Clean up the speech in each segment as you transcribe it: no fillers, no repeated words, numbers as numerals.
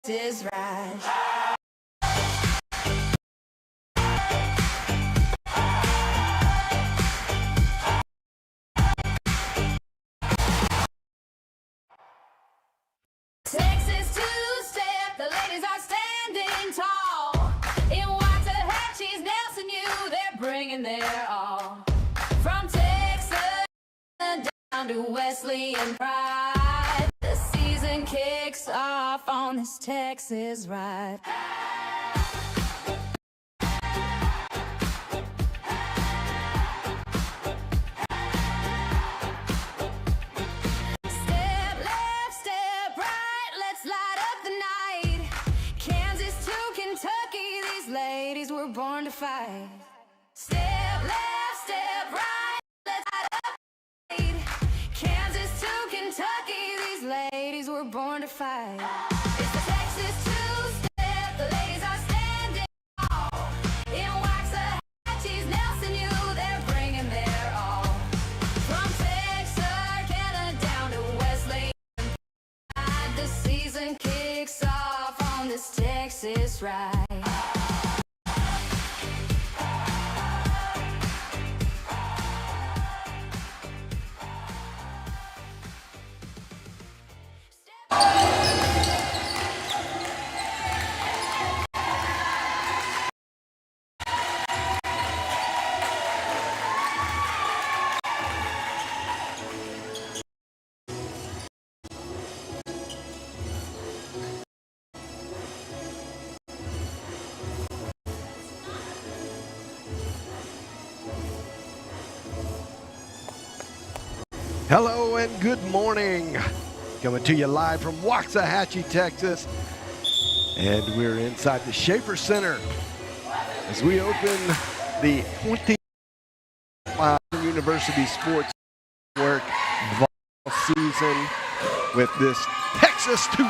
is right. Texas two-step, the ladies are standing tall. In Waxahachie's Nelson U, they're bringing their all. From Texas down to Wesley and Pride, the season kicks off on this Texas ride. Step left, step right, let's light up the night. Kansas to Kentucky, these ladies were born to fight. Step left, step right, let's light up the night. Kansas to Kentucky, these ladies were born to fight. It's the Texas two-step, the ladies are standing tall. In Waxahachie's Nelson U, they're bringing their all. From Texarkana down to Wesley, the season kicks off on this Texas ride. Hello and good morning. Coming to you live from Waxahachie, Texas. And we're inside the Schaefer Center as we open the 2025 University Sports Network volleyball season with this Texas 2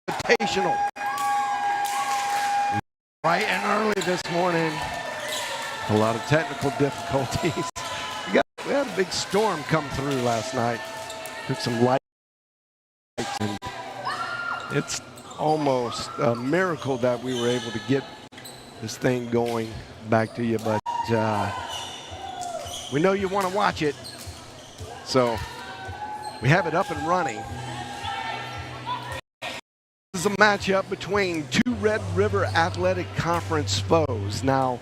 Invitational. Bright and early this morning. A lot of technical difficulties. We had a big storm come through last night. Took some lights, and it's almost a miracle that we were able to get this thing going back to you. But we know you want to watch it, so we have it up and running. This is a matchup between two Red River Athletic Conference foes. Now,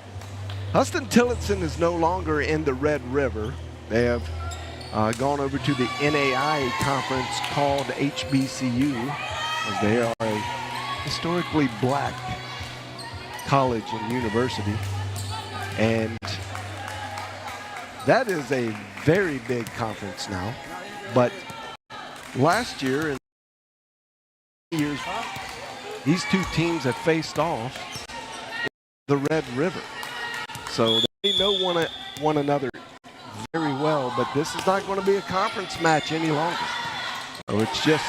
Huston-Tillotson is no longer in the Red River. They have gone over to the NAIA conference called HBCU, as they are a historically black college and university. And that is a very big conference now. But last year and years, these two teams have faced off in the Red River. So they know one another very well, but this is not going to be a conference match any longer. So it's just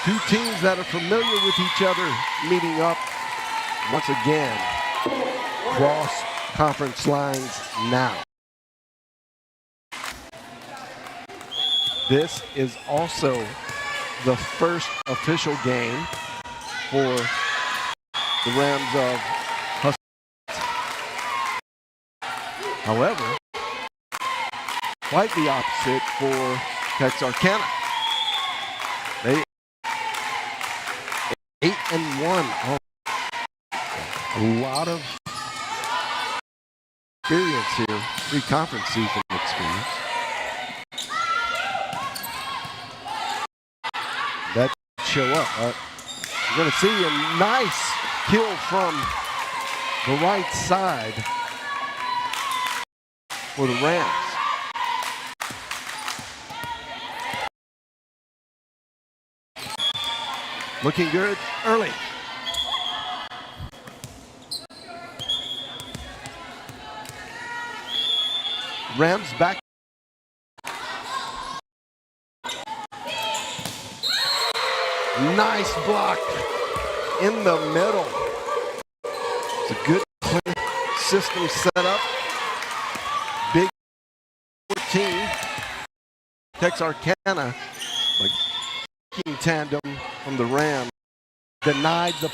two teams that are familiar with each other meeting up once again. Cross conference lines now. This is also the first official game for the Rams of Huston. However, quite the opposite for Texarkana. They 8-1. Oh, a lot of experience here, pre-conference season experience. That show up. You're going to see a nice kill from the right side for the Rams. Looking good early. Rams back. Nice block in the middle. It's a good clear system set up. Big 14. Texarkana, like tandem from the Rams, denied the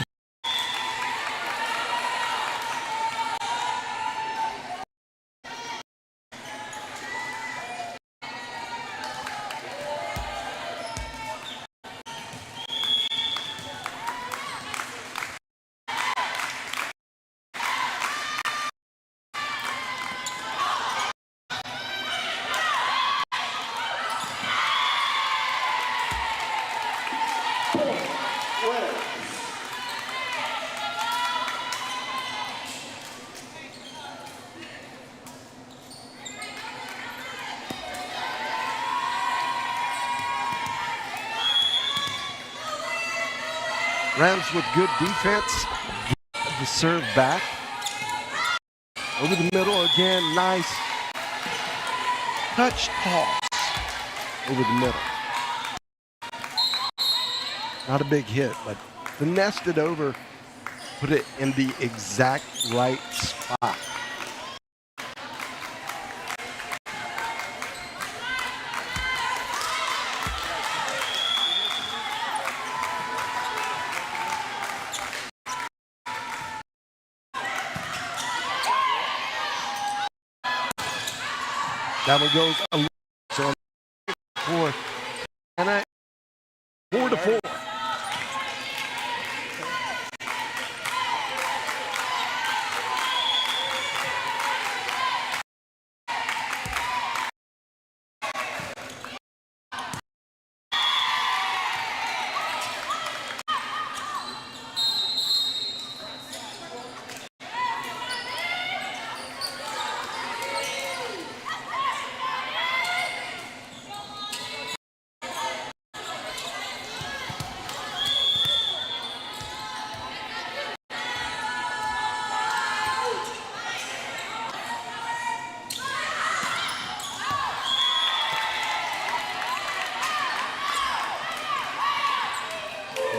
Rams with good defense. The serve back. Over the middle again, nice touch toss over the middle. Not a big hit, but finessed it over, put it in the exact right spot. That one goes a little, so 4 and 4-4.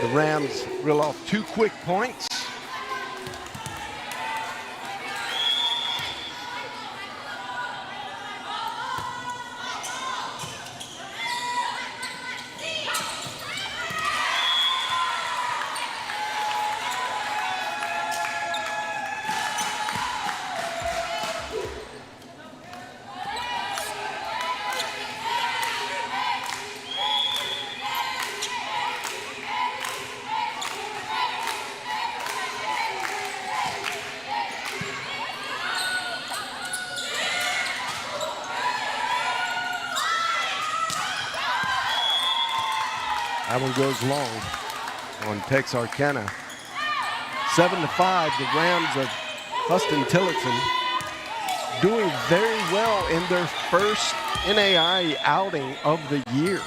The Rams reel off 2 quick points. That one goes long on Texarkana. 7-5, the Rams of Huston-Tillotson doing very well in their first NAIA outing of the year.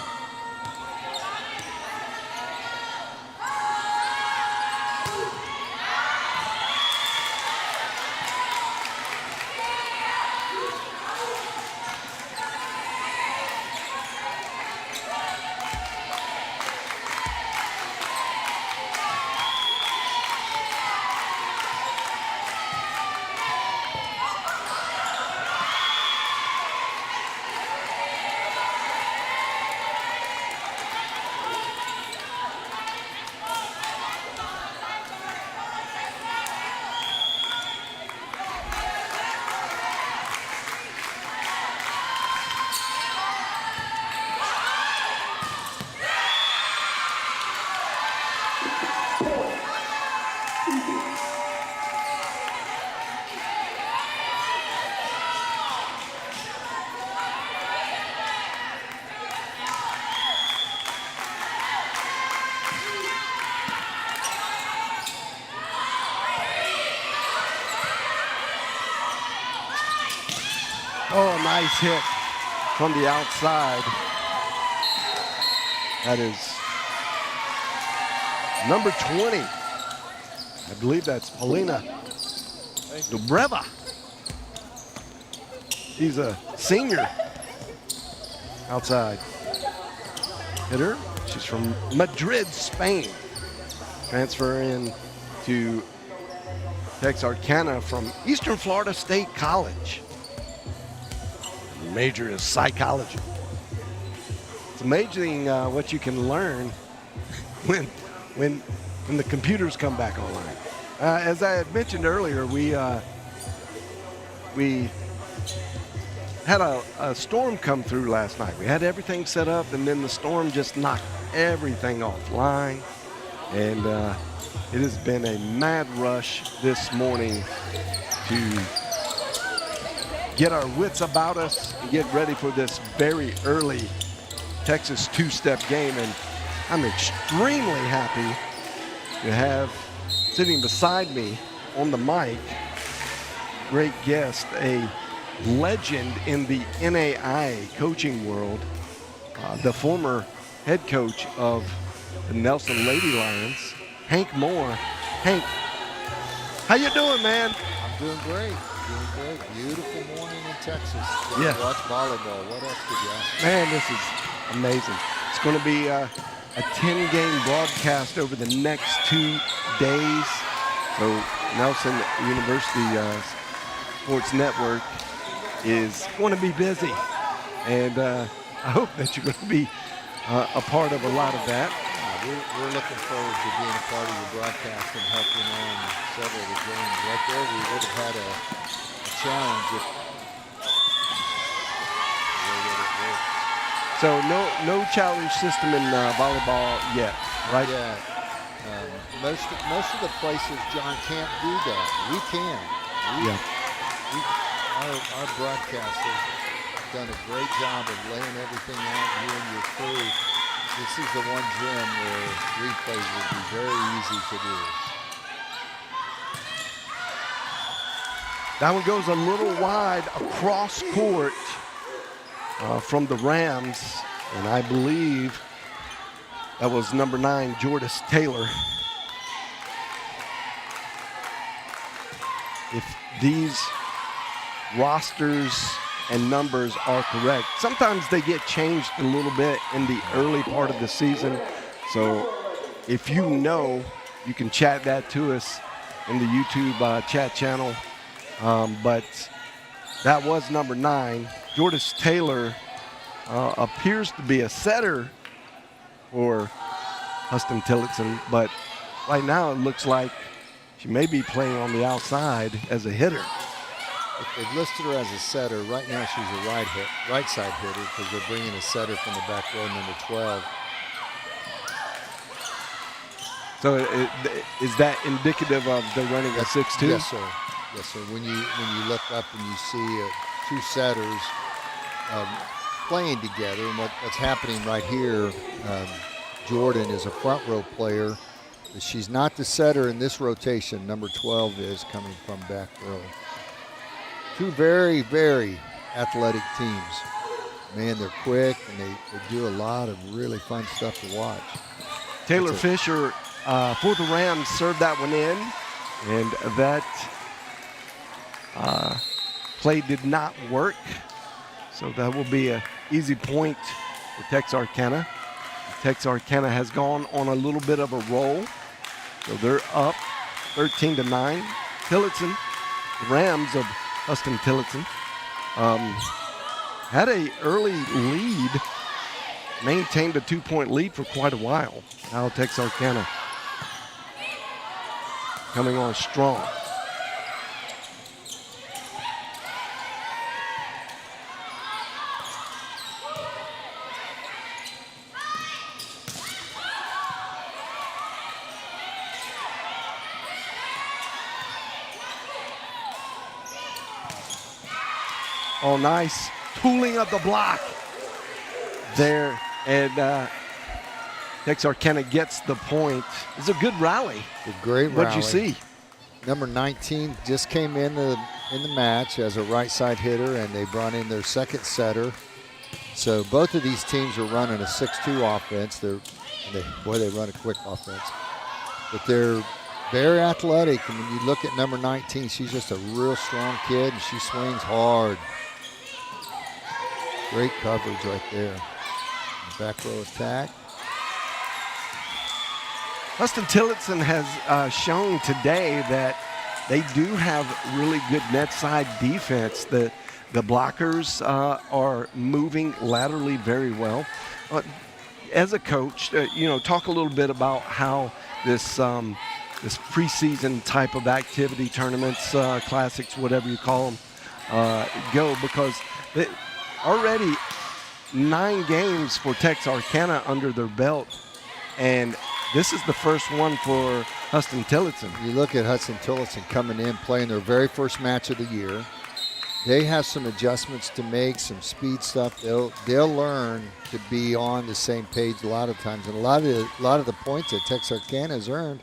Oh, a nice hit from the outside. That is number 20. I believe that's Paulina Dubreva. She's a senior outside hitter. She's from Madrid, Spain. Transferring to Texarkana from Eastern Florida State College. Major is psychology. It's amazing what you can learn when the computers come back online. As I had mentioned earlier, we had a storm come through last night. We had everything set up, and then the storm just knocked everything offline. And it has been a mad rush this morning to get our wits about us and get ready for this very early Texas two-step game. And I'm extremely happy to have sitting beside me on the mic, great guest, a legend in the NAIA coaching world, the former head coach of the Nelson Lady Lions, Hank Moore. Hank, how you doing, man? I'm doing great. Doing great. Beautiful morning in Texas. Yeah. Watch volleyball. What else could you ask? Man, this is amazing. It's going to be a 10-game broadcast over the next 2 days. So Nelson University Sports Network is going to be busy. And I hope that you're going to be a part of a lot of that. We're looking forward to being a part of your broadcast and helping on several of the games. Right there, we would have had a challenge if So no challenge system in volleyball yet, right? Yeah. Most of the places, John, can't do that. We can. Our broadcasters have done a great job of laying everything out, you and your crew. This is the one gym where replays would be very easy to do. That one goes a little wide across court from the Rams, and I believe that was number 9, Jordis Taylor. If these rosters and numbers are correct, sometimes they get changed a little bit in the early part of the season. So if you know, you can chat that to us in the YouTube chat channel. But that was number 9. Jordis Taylor appears to be a setter for Huston-Tillotson, but right now it looks like she may be playing on the outside as a hitter. They've listed her as a setter. Right now she's a right side hitter because they're bringing a setter from the back row, number 12. So is that indicative of they're running a 6-2? Yes, sir. Yes, sir. When you look up and you see 2 setters playing together, and what's happening right here, Jordan is a front row player. She's not the setter in this rotation. Number 12 is coming from back row. 2 very, very athletic teams. Man, they're quick, and they do a lot of really fun stuff to watch. Taylor Fisher for the Rams served that one in, and that play did not work. So that will be an easy point for Texarkana. Texarkana has gone on a little bit of a roll. So they're up 13-9. Tillotson, the Rams of Huston-Tillotson, had an early lead, maintained a 2-point lead for quite a while. Now Texarkana coming on strong. Oh, nice tooling of the block there, and Texarkana gets the point. It's a good rally. A great rally. What'd you see? Number 19 just came in the match as a right side hitter, and they brought in their second setter. So both of these teams are running a 6-2 offense. They run a quick offense, but they're very athletic. And when you look at number 19, she's just a real strong kid, and she swings hard. Great coverage right there. Back row attack. Huston-Tillotson has shown today that they do have really good net side defense. The blockers are moving laterally very well. As a coach, talk a little bit about how this preseason type of activity, tournaments, classics, whatever you call them, go, because already 9 games for Texarkana under their belt, and this is the first one for Huston-Tillotson. You look at Huston-Tillotson coming in, playing their very first match of the year. They have some adjustments to make, some speed stuff. They'll learn to be on the same page a lot of times, and a lot of the points that Texarkana has earned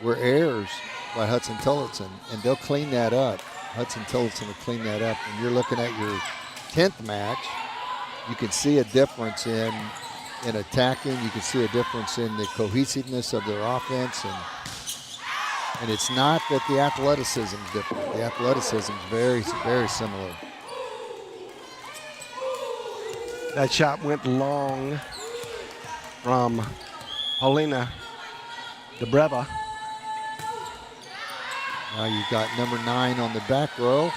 were errors by Huston-Tillotson, and they'll clean that up. Huston-Tillotson will clean that up. And you're looking at your 10th match, you can see a difference in attacking. You can see a difference in the cohesiveness of their offense. And it's not that the athleticism is different. The athleticism is very, very similar. That shot went long from Paulina Debreva. Now you've got number 9 on the back row,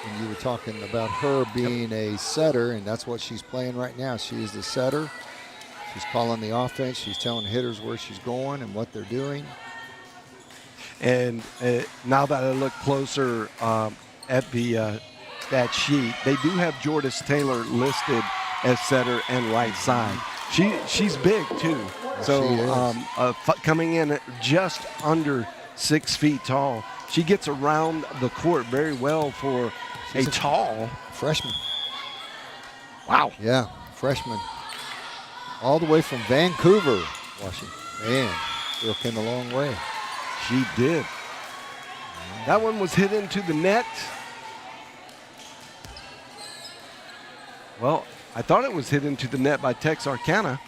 and you were talking about her being a setter, and that's what she's playing right now. She is the setter. She's calling the offense. She's telling hitters where she's going and what they're doing. And now that I look closer at the stat sheet, they do have Jordis Taylor listed as setter and right side. She's big too. Yes, so coming in at just under 6 feet tall. She gets around the court very well for a tall freshman. Wow. Yeah, freshman. All the way from Vancouver, Washington. Man, girl came a long way. She did. That one was hit into the net. Well, I thought it was hit into the net by Texarkana,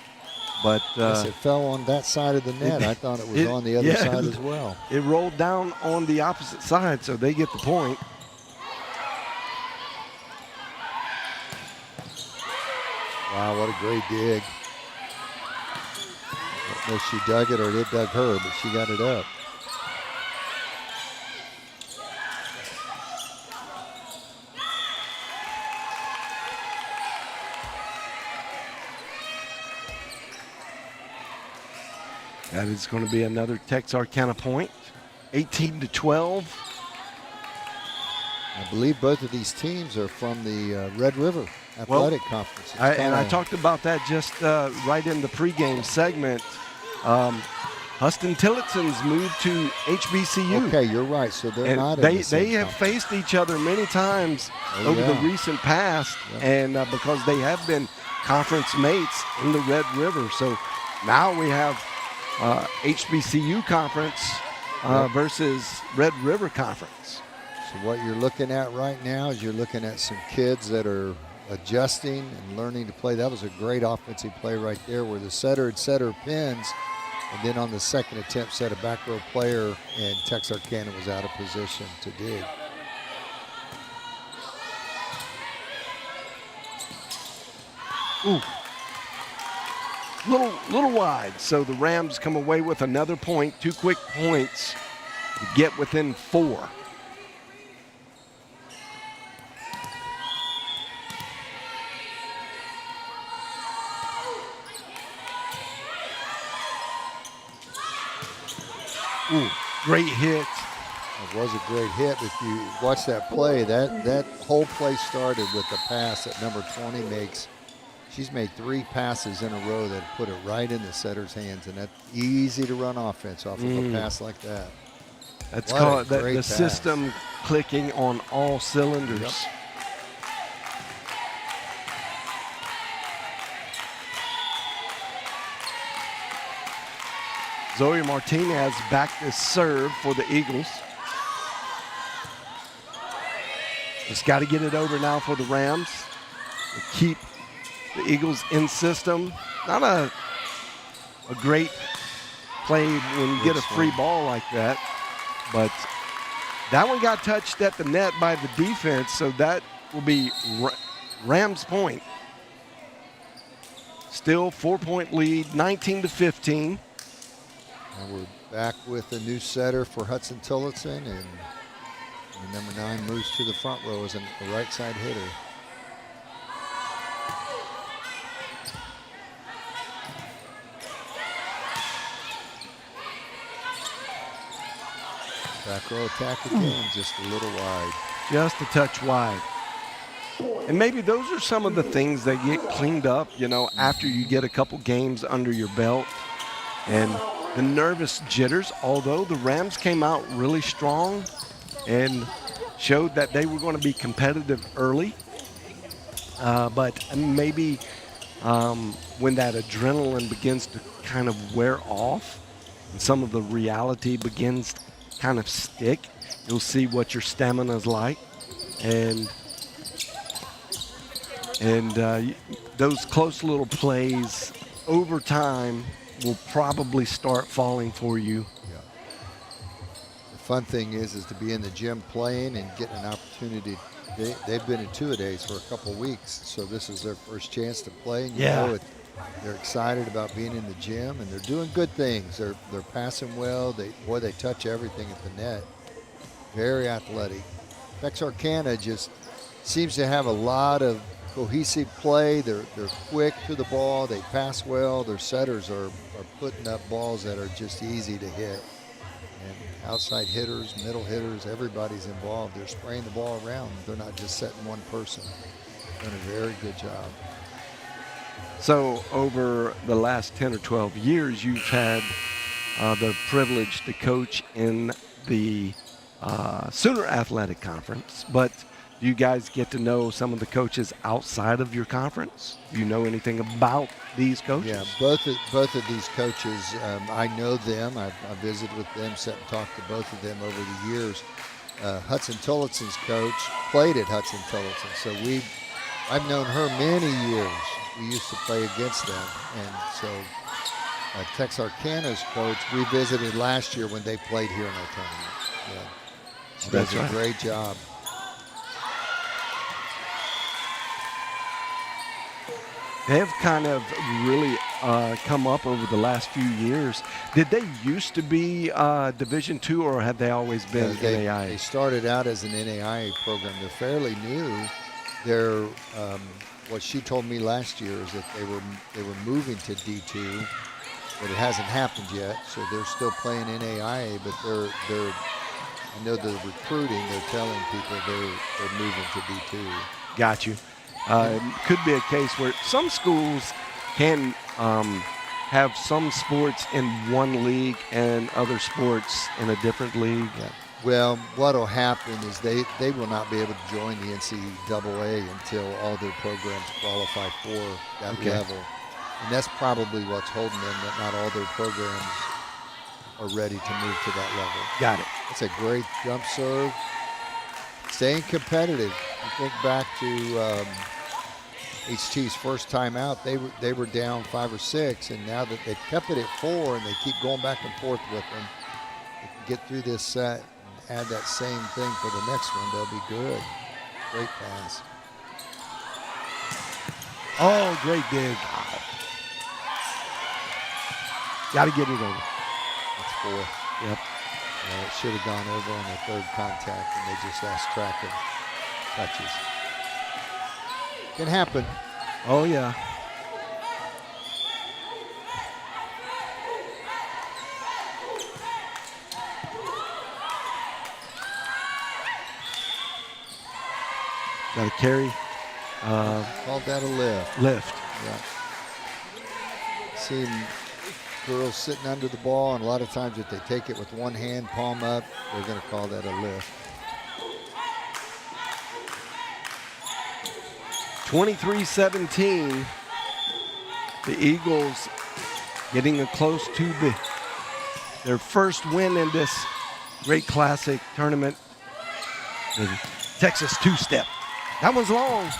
but yes, it fell on that side of the net. I thought it was on the other side as well. It rolled down on the opposite side, so they get the point. Wow, what a great dig. I don't know if she dug it or it dug her, but she got it up. That is going to be another Texarkana point, 18-12. I believe both of these teams are from the Red River Athletic Conference. I talked about that just right in the pregame segment. Huston-Tillotson's moved to HBCU. Okay, you're right. So they're not. They have faced each other many times over the recent past, and because they have been conference mates in the Red River. So now we have HBCU conference versus Red River conference. So what you're looking at right now is you're looking at some kids that are adjusting and learning to play. That was a great offensive play right there where the setter had set her pins, and then on the second attempt set a back row player, and Texarkana was out of position to dig. Ooh. Little wide, so the Rams come away with another point, 2 quick points to get within 4. Ooh, great hit. It was a great hit. If you watch that play, that whole play started with the pass that number 20 makes. She's made 3 passes in a row that put it right in the setter's hands, and that's easy to run offense off of a pass like that. That's called the system clicking on all cylinders. Yep. Zoe Martinez back to serve for the Eagles. Just got to get it over now for the Rams. Keep the Eagles in system. Not a great play when you get a free ball like that, but that one got touched at the net by the defense, so that will be Rams point. Still 4-point lead, 19-15. And we're back with a new setter for Huston-Tillotson, and number 9 moves to the front row as a right side hitter. Back row attack again, just a little wide. Just a touch wide. And maybe those are some of the things that get cleaned up, after you get a couple games under your belt. And the nervous jitters, although the Rams came out really strong and showed that they were going to be competitive early. But maybe when that adrenaline begins to kind of wear off, and some of the reality begins to kind of stick, you'll see what your stamina is like. And those close little plays over time will probably start falling for you. Yeah. The fun thing is to be in the gym playing and getting an opportunity. They've been in two-a-days for a couple of weeks, so this is their first chance to play. And you know they're excited about being in the gym, and they're doing good things. They're passing well. They touch everything at the net. Very athletic. Texarkana just seems to have a lot of cohesive play. They're quick to the ball. They pass well. Their setters are putting up balls that are just easy to hit. And outside hitters, middle hitters, everybody's involved. They're spraying the ball around. They're not just setting one person. Doing a very good job. So over the last 10 or 12 years, you've had the privilege to coach in the Sooner Athletic Conference, but do you guys get to know some of the coaches outside of your conference? Do you know anything about these coaches? Yeah, both of these coaches, I know them. I've visited with them, sat and talked to both of them over the years. Huston-Tillotson's coach played at Huston-Tillotson, so I've known her many years. We used to play against them, and so Texarkana's coach we visited last year when they played here in our tournament. Yeah, she does a great job. They've kind of really come up over the last few years. Did they used to be Division II, or have they always been NAIA? They started out as an NAIA program. They're fairly new. They're what she told me last year is that they were moving to D2, but it hasn't happened yet. So they're still playing NAIA, but they're I know the recruiting. They're telling people they're moving to D2. Got you. It could be a case where some schools can have some sports in one league and other sports in a different league. Yeah. Well, what will happen is they will not be able to join the NCAA until all their programs qualify for that level. And that's probably what's holding them, that not all their programs are ready to move to that level. Got it. It's a great jump serve. Staying competitive. You think back to HT's first time out, they were down 5 or 6, and now that they've kept it at 4 and they keep going back and forth with them, they can get through this set and add that same thing for the next one. They'll be good. Great pass. Oh, great dig. Got to get it over. That's 4. Yep. It should have gone over on the third contact, and they just lost track of touches. Can happen. Oh, yeah. Got a carry. Called that a lift. Lift. Yeah. Seen girls sitting under the ball, and a lot of times if they take it with one hand, palm up, they're going to call that a lift. 23-17. The Eagles getting close to their first win in this great classic tournament. The Texas two-step. That was long.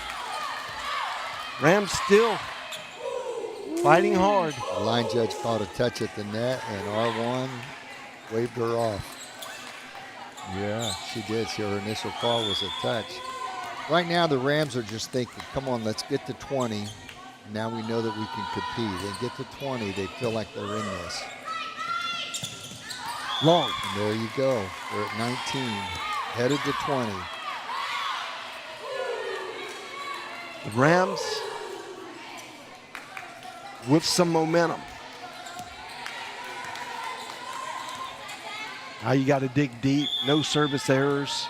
Rams still fighting hard. The line judge called a touch at the net, and R1 waved her off. Yeah, she did. Her initial call was a touch. Right now, the Rams are just thinking, come on, let's get to 20. Now we know that we can compete. They get to 20, they feel like they're in this. Long. And there you go. They're at 19, headed to 20. The Rams with some momentum. Now you got to dig deep, no service errors,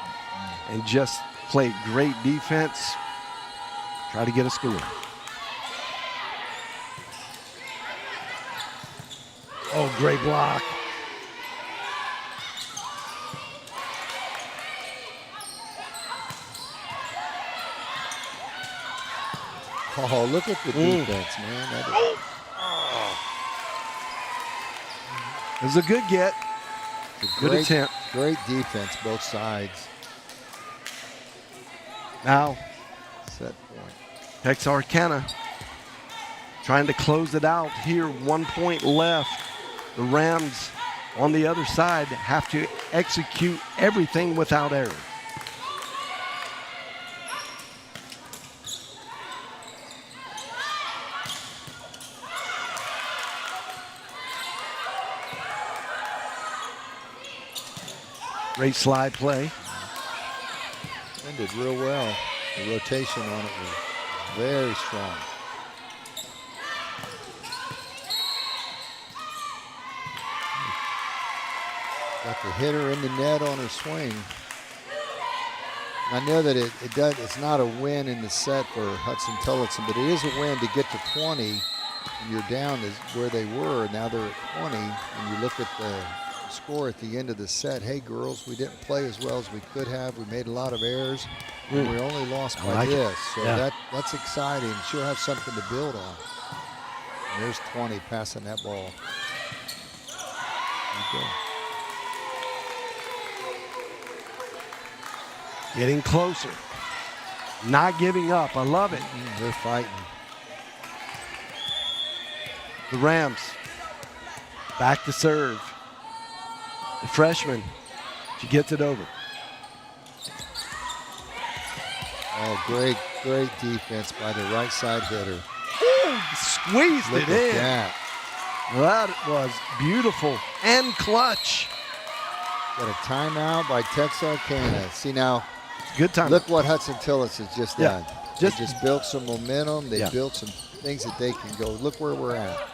and just play great defense. Try to get a score. Oh, great block. Oh, look at the defense, man. It was a good get. Good attempt. Great defense, both sides. Now, Set point. Texarkana trying to close it out here. 1 point left. The Rams on the other side have to execute everything without error. Great slide play. Ended real well. The rotation on it was very strong. Got the hitter in the net on her swing. I know that it's not a win in the set for Huston-Tillotson, but it is a win to get to 20. And you're down is where they were. Now they're at 20, and you look at the score at the end of the set. Hey, girls, we didn't play as well as we could have. We made a lot of errors, and we only lost by this. So that's exciting. She'll have something to build on. And there's 20 passing that ball. There you go. Getting closer. Not giving up. I love it. They're fighting. The Rams back to serve. The freshman, she gets it over. Oh, great defense by the right side hitter. Ooh, squeezed Look it in. at that. That was beautiful and clutch. Got a timeout by Texarkana. See now, Good time. look what Huston-Tillotson has just done. They Just- just built some momentum. They Yeah. built some things that they can go. Look where we're at.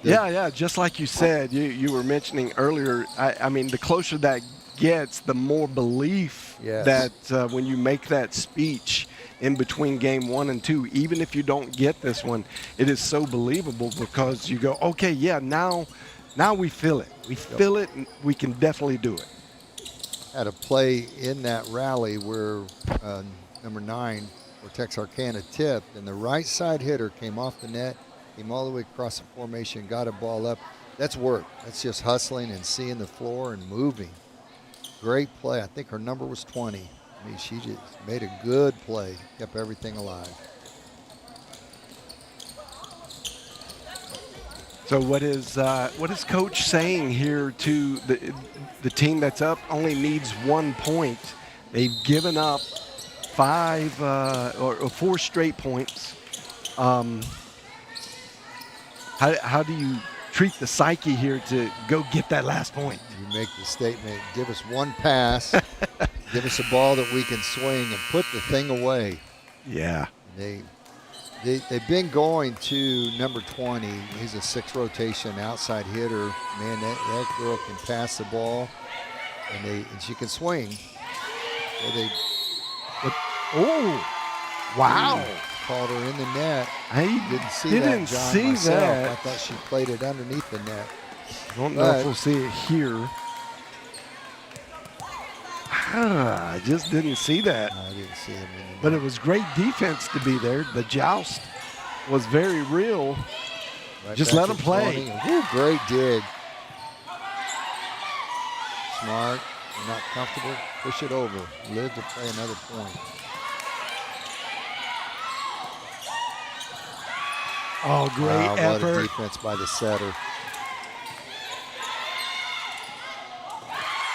Yeah, just like you said, you were mentioning earlier, I mean, the closer that gets, the more belief Yes. that when you make that speech in between game 1 and 2, even if you don't get this one, it is so believable because you go, okay, yeah, now we feel it. We feel it, and we can definitely do it. Had a play in that rally where number 9, where Texarkana tipped, and the right side hitter came off the net, came all the way across the formation, got a ball up. That's work. That's just hustling and seeing the floor and moving. Great play. I think her number was 20. I mean, she just made a good play, kept everything alive. So what is Coach saying here to the team that's up? Only needs 1 point. They've given up 5 or 4 straight points. How do you treat the psyche here to go get that last point? You make the statement, give us one pass, give us a ball that we can swing and put the thing away. Yeah. They've been going to number 20. He's a 6 rotation outside hitter. Man, that girl can pass the ball, and she can swing. Oh, wow. Called her in the net. I Didn't see didn't that, John, see myself. that. I thought she played it underneath the net. I don't know if we'll see it here. I just didn't see that. No, I didn't see him in the net. But it was great defense to be there. The joust was very real. Right Just back let to them play. 20. Woo, great dig. Smart. You're not comfortable. Push it over. Live to play another point. Oh, great Wow, effort. what a defense by the setter.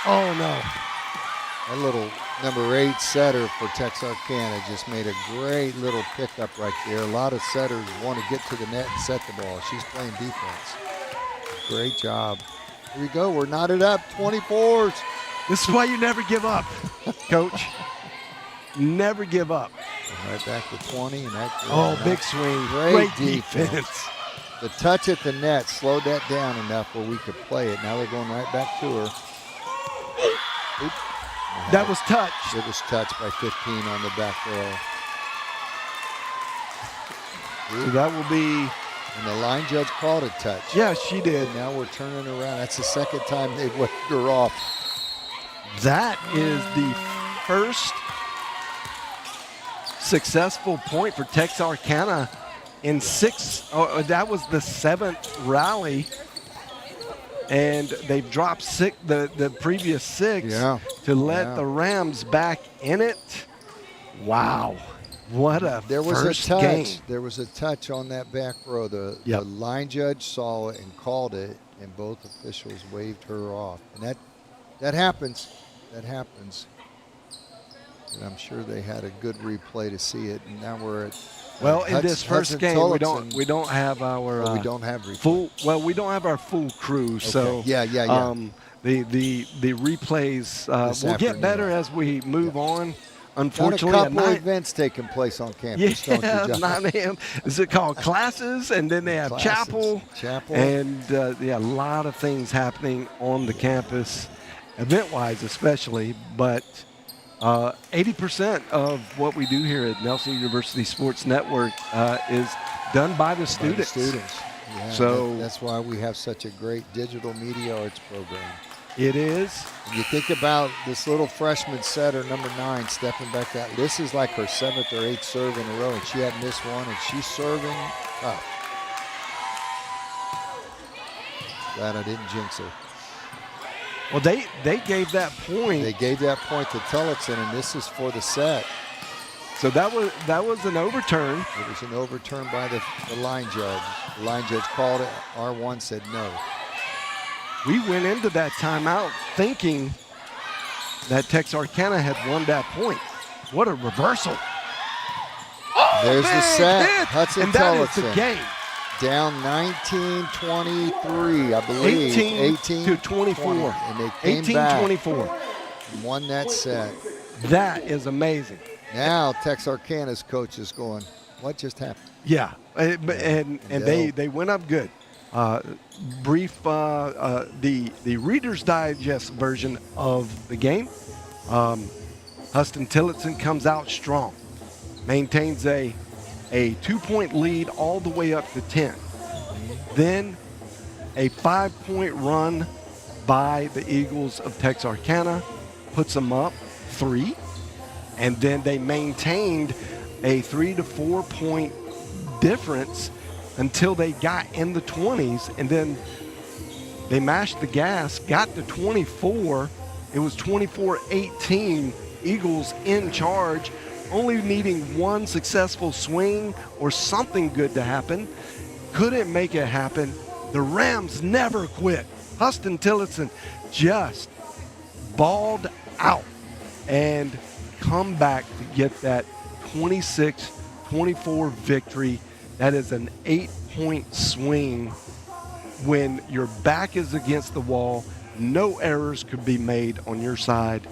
Oh, no. That little number 8 setter for Texarkana just made a great little pickup right there. A lot of setters want to get to the net and set the ball. She's playing defense. Great job. Here we go. We're knotted up. 24s. This is why you never give up, Coach. Never give up. Right back to 20. And that Big swing. Great defense. defense. The touch at the net slowed that down enough where we could play it. Now they're going right back to her. Oop. That was touched. It was touched by 15 on the back row. So that will be. And the line judge called a touch. Yeah, she did. And now we're turning around. That's the second time they've waved her off. That is the first successful point for Texarkana in 6. Oh, that was the 7th rally. and they've dropped the previous 6 to let the Rams back in it. Wow. What a first game. There was a touch on that back row. The line judge saw it and called it, and both officials waved her off. And that happens. That happens. And I'm sure they had a good replay to see it. And now we're at in this first game we don't have our we don't have full. Well, we don't have our full crew. Okay. So the replays will get better as we move on. Unfortunately, got a couple events taking place on campus. Don't you, John? 9 a.m. Is it called classes? And then they have chapel. And a lot of things happening on the campus, event-wise especially. But 80% of what we do here at Nelson University Sports Network is done by the students. Yeah, so that's why we have such a great digital media arts program. It is. When you think about this little freshman setter, number 9, stepping back out. This is like her 7th or 8th serve in a row, and she hadn't missed one, and she's serving up. Glad I didn't jinx her. Well, they gave that point. They gave that point to Tillotson, and this is for the set. So that was an overturn. It was an overturn by the line judge. The line judge called it. R1 said no. We went into that timeout thinking that Texarkana had won that point. What a reversal. Oh, there's the set. Hit. Huston-Tillotson. And that is the game. Down 19-23, I believe. 18-24. And they came back 18-24. And won that set. That is amazing. Now Texarkana's coach is going, what just happened? Yeah, and they went up good. Brief, the Reader's Digest version of the game. Huston-Tillotson comes out strong, maintains a 2-point lead all the way up to 10. Then a 5-point run by the Eagles of Texarkana puts them up 3. And then they maintained a 3 to 4 point difference until they got in the 20s, and then they mashed the gas, got to 24. It was 24-18, Eagles in charge, only needing one successful swing or something good to happen. Couldn't make it happen. The Rams never quit. Huston-Tillotson just balled out and come back to get that 26-24 victory. That is an 8-point swing when your back is against the wall. No errors could be made on your side.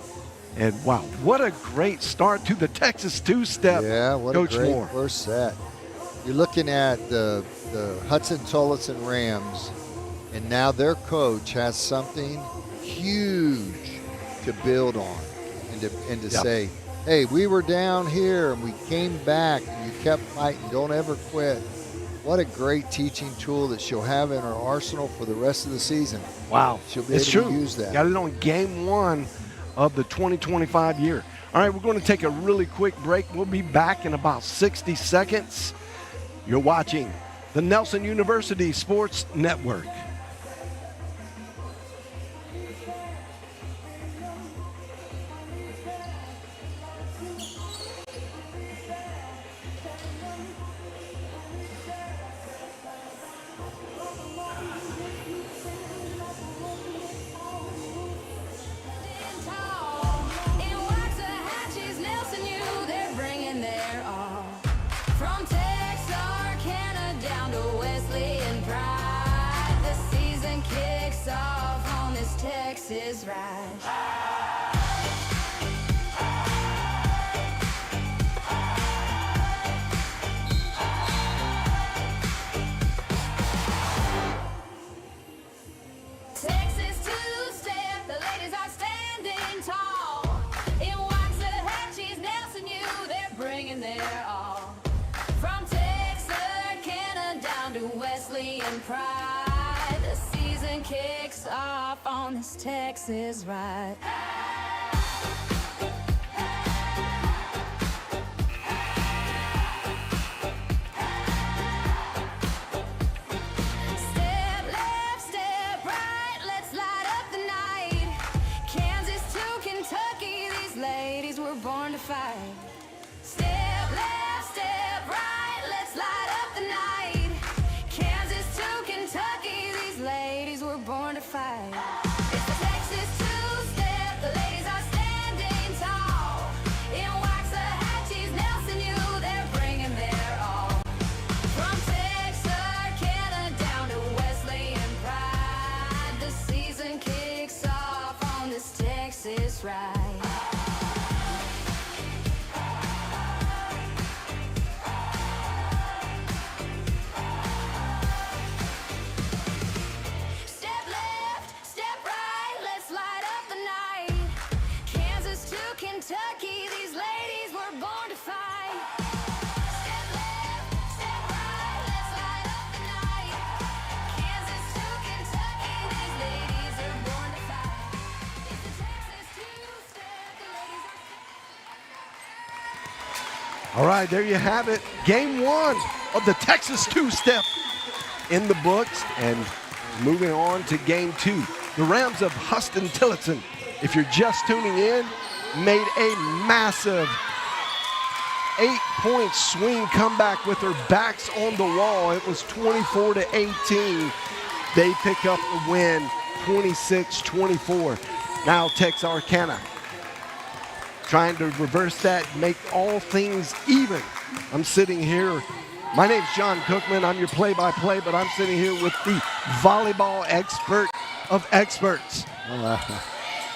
And wow, what a great start to the Texas two-step, Coach a great Moore. First set. You're looking at the Huston-Tillotson Rams, and now their coach has something huge to build on and to say, hey, we were down here and we came back and you kept fighting. Don't ever quit. What a great teaching tool that she'll have in her arsenal for the rest of the season. Wow. She'll be able to use that. Got it on game 1 of the 2025 year. All right, we're going to take a really quick break. We'll be back in about 60 seconds. You're watching the Nelson University Sports Network. Texas ride. Texas two-step, the ladies are standing tall. In Waxahachie's Nelson U, they're bringing their all. From Texarkana down to Wesley and Pride, the season kicks off on this Texas ride. Step left, step right, All right, there you have it. Game 1 of the Texas two-step in the books. And moving on to game 2. The Rams of Huston-Tillotson, if you're just tuning in, made a massive 8-point swing comeback with their backs on the wall. It was 24-18. They pick up the win, 26-24. Now Texarkana trying to reverse that, make all things even. I'm sitting here. My name's John Cookman. I'm your play-by-play, but I'm sitting here with the volleyball expert of experts,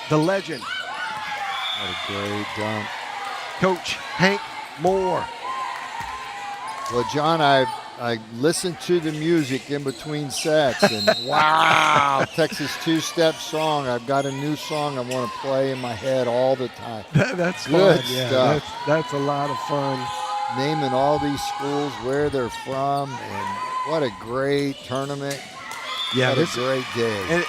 the legend. What a great dunk. Coach Hank Moore. Well, John, I listened to the music in between sets, and wow, Texas two-step song. I've got a new song I want to play in my head all the time. That's good fun. Yeah, stuff. that's a lot of fun. Naming all these schools, where they're from, and what a great tournament. Yeah, what a great day.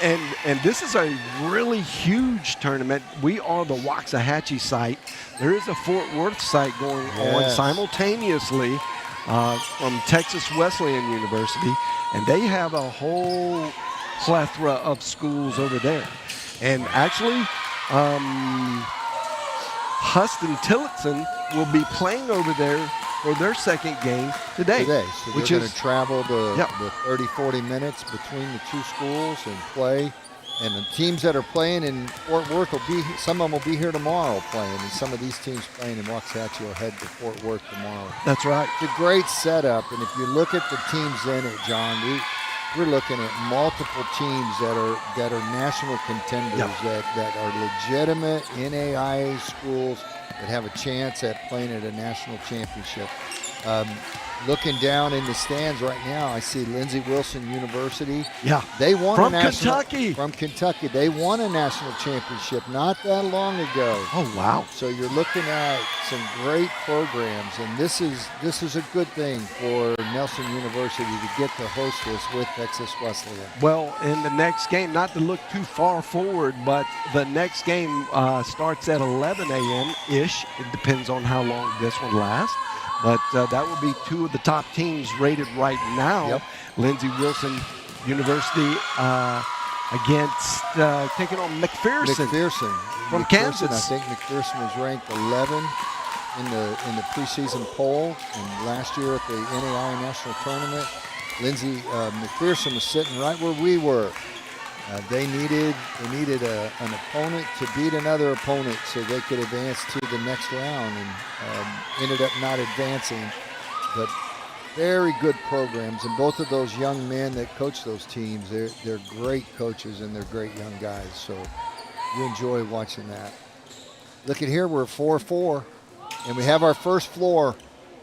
And this is a really huge tournament. We are the Waxahachie site. There is a Fort Worth site going on simultaneously from Texas Wesleyan University, and they have a whole plethora of schools over there. And actually, Huston-Tillotson will be playing over there for their second game today. So they're going to travel the 30, 40 minutes between the two schools and play. And the teams that are playing in Fort Worth will be, some of them will be here tomorrow playing, and some of these teams playing in Waxahachie will head to Fort Worth tomorrow. That's right. It's a great setup, and if you look at the teams in it, John, we're looking at multiple teams that are national contenders, that are legitimate NAIA schools that have a chance at playing at a national championship. Looking down in the stands right now, I see Lindsey Wilson University. Yeah. They won from a national, Kentucky. From Kentucky. They won a national championship not that long ago. Oh, wow. So you're looking at some great programs, and this is a good thing for Nelson University to get to host this with Texas Wesleyan. Well, in the next game, not to look too far forward, but the next game starts at 11 a.m.-ish. It depends on how long this one lasts. But that will be two of the top teams rated right now. Yep. Lindsey Wilson University against taking on McPherson from Kansas. I think McPherson was ranked 11 in the preseason poll, and last year at the NAIA National Tournament, McPherson was sitting right where we were. They needed an opponent to beat another opponent so they could advance to the next round, and ended up not advancing. But very good programs, and both of those young men that coach those teams, they're great coaches and they're great young guys. So you enjoy watching that. Look at here, we're 4-4, and we have our first floor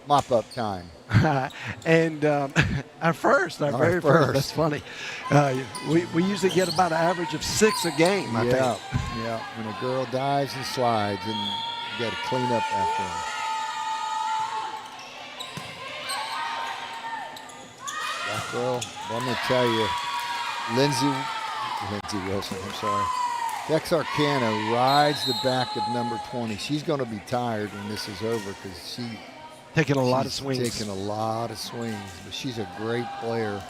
mop-up time. And our very first. That's funny. We usually get about an average of 6 a game, I think. Yeah. When a girl dives and slides, and you got to clean up after them. Well, I'm going to tell you, Lindsey Wilson, I'm sorry. Texarkana rides the back of number 20. She's going to be tired when this is over because she's taking a lot of swings. But she's a great player.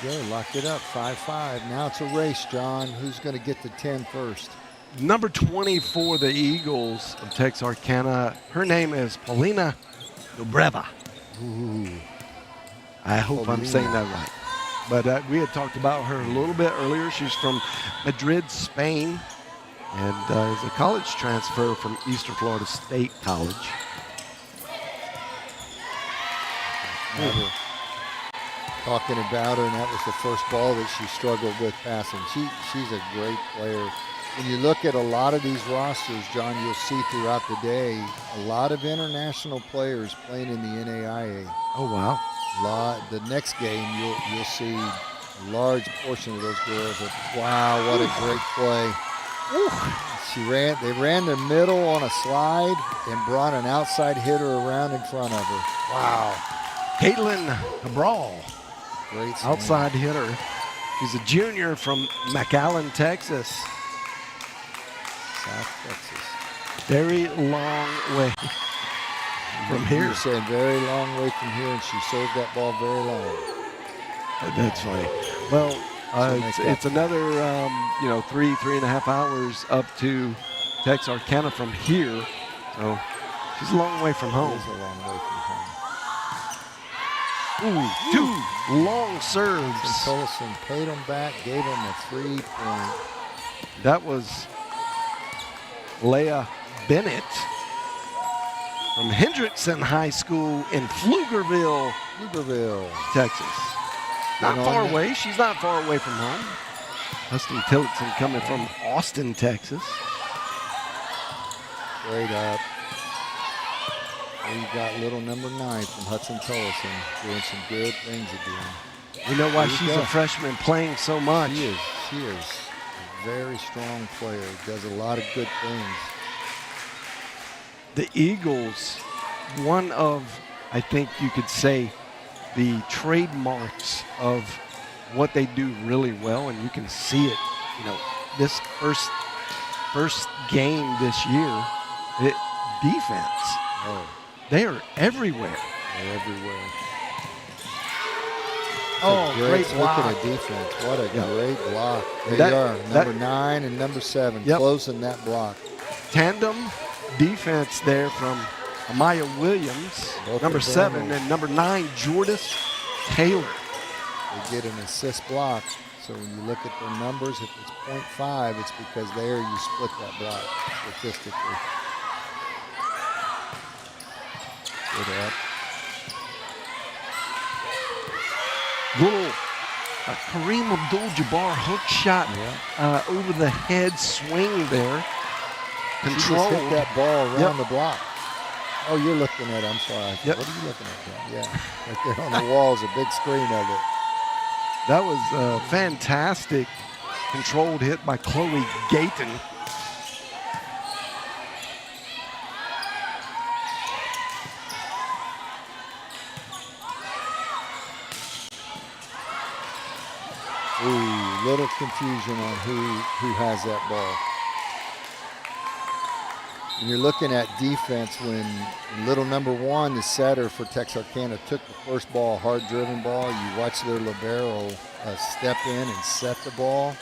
Good, locked it up, 5-5. Now it's a race, John. Who's going to get to 10 first? Number 20 for the Eagles of Texarkana. Her name is Paulina Dobreva. Ooh. I hope I'm saying that right. But we had talked about her a little bit earlier. She's from Madrid, Spain, and is a college transfer from Eastern Florida State College. Talking about her, and that was the first ball that she struggled with passing. She's a great player. When you look at a lot of these rosters, John, you'll see throughout the day a lot of international players playing in the NAIA. Oh, wow. The next game, you'll see a large portion of those girls. Wow, what a great play. They ran the middle on a slide and brought an outside hitter around in front of her. Wow. Caitlin Cabral, Great swing. outside hitter. She's a junior from McAllen, Texas. South Texas. Very long way from here. You're saying very long way from here, and she served that ball very long. That's funny. Well, it's another, 3.5 hours up to Texarkana from here. So she's a long way from home. It is a long way from home. Ooh, two long serves. Huston-Tillotson paid them back, gave them a 3-point. That was Leah Bennett from Hendrickson High School in Pflugerville, Texas. Not far away. She's not far away from home. Huston-Tillotson coming from Austin, Texas. Straight up. We got little number 9 from Huston-Tillotson doing some good things again. You know why she's a freshman playing so much? She is a very strong player. Does a lot of good things. The Eagles, one of, I think you could say, the trademarks of what they do really well, and you can see it, this first game this year, defense. Oh. They are everywhere. They're everywhere. Great block. Look at the defense. What a great block. There you are, number 9 and number 7, closing that block. Tandem defense there from Amaya Williams, number 7, and number 9, Jordis Taylor. They get an assist block. So when you look at their numbers, if it's 0.5, it's because there you split that block statistically. Good up. Little Kareem Abdul-Jabbar hook shot over the head swing there. She just hit that ball around the block. Oh, you're looking at it. I'm sorry. What are you looking at? Yeah, right there on the wall is a big screen of it. That was a fantastic controlled hit by Chloe Gayton. Ooh, little confusion on who has that ball. And you're looking at defense when little number 1, the setter for Texarkana, took the first ball, hard-driven ball. You watch their libero step in and set the ball.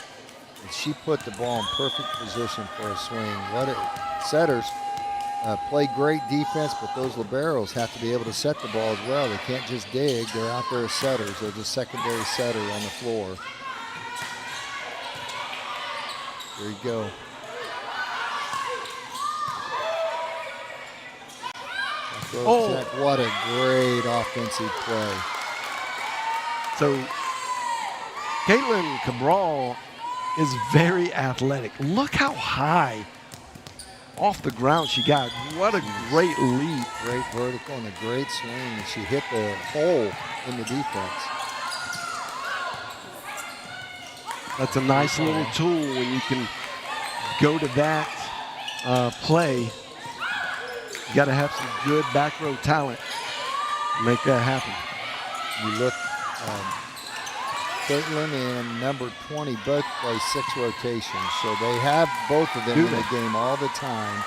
And she put the ball in perfect position for a swing. Setters play great defense, but those liberos have to be able to set the ball as well. They can't just dig. They're out there as setters. They're the secondary setter on the floor. There you go. What a great offensive play. So Caitlin Cabral is very athletic. Look how high off the ground she got. What a great leap. Great vertical and a great swing. And she hit the hole in the defense. That's a nice little tool when you can go to that play. You got to have some good back row talent to make that happen. You look, Caitlin and number 20 both play 6 rotations, so they have both of them in the game all the time,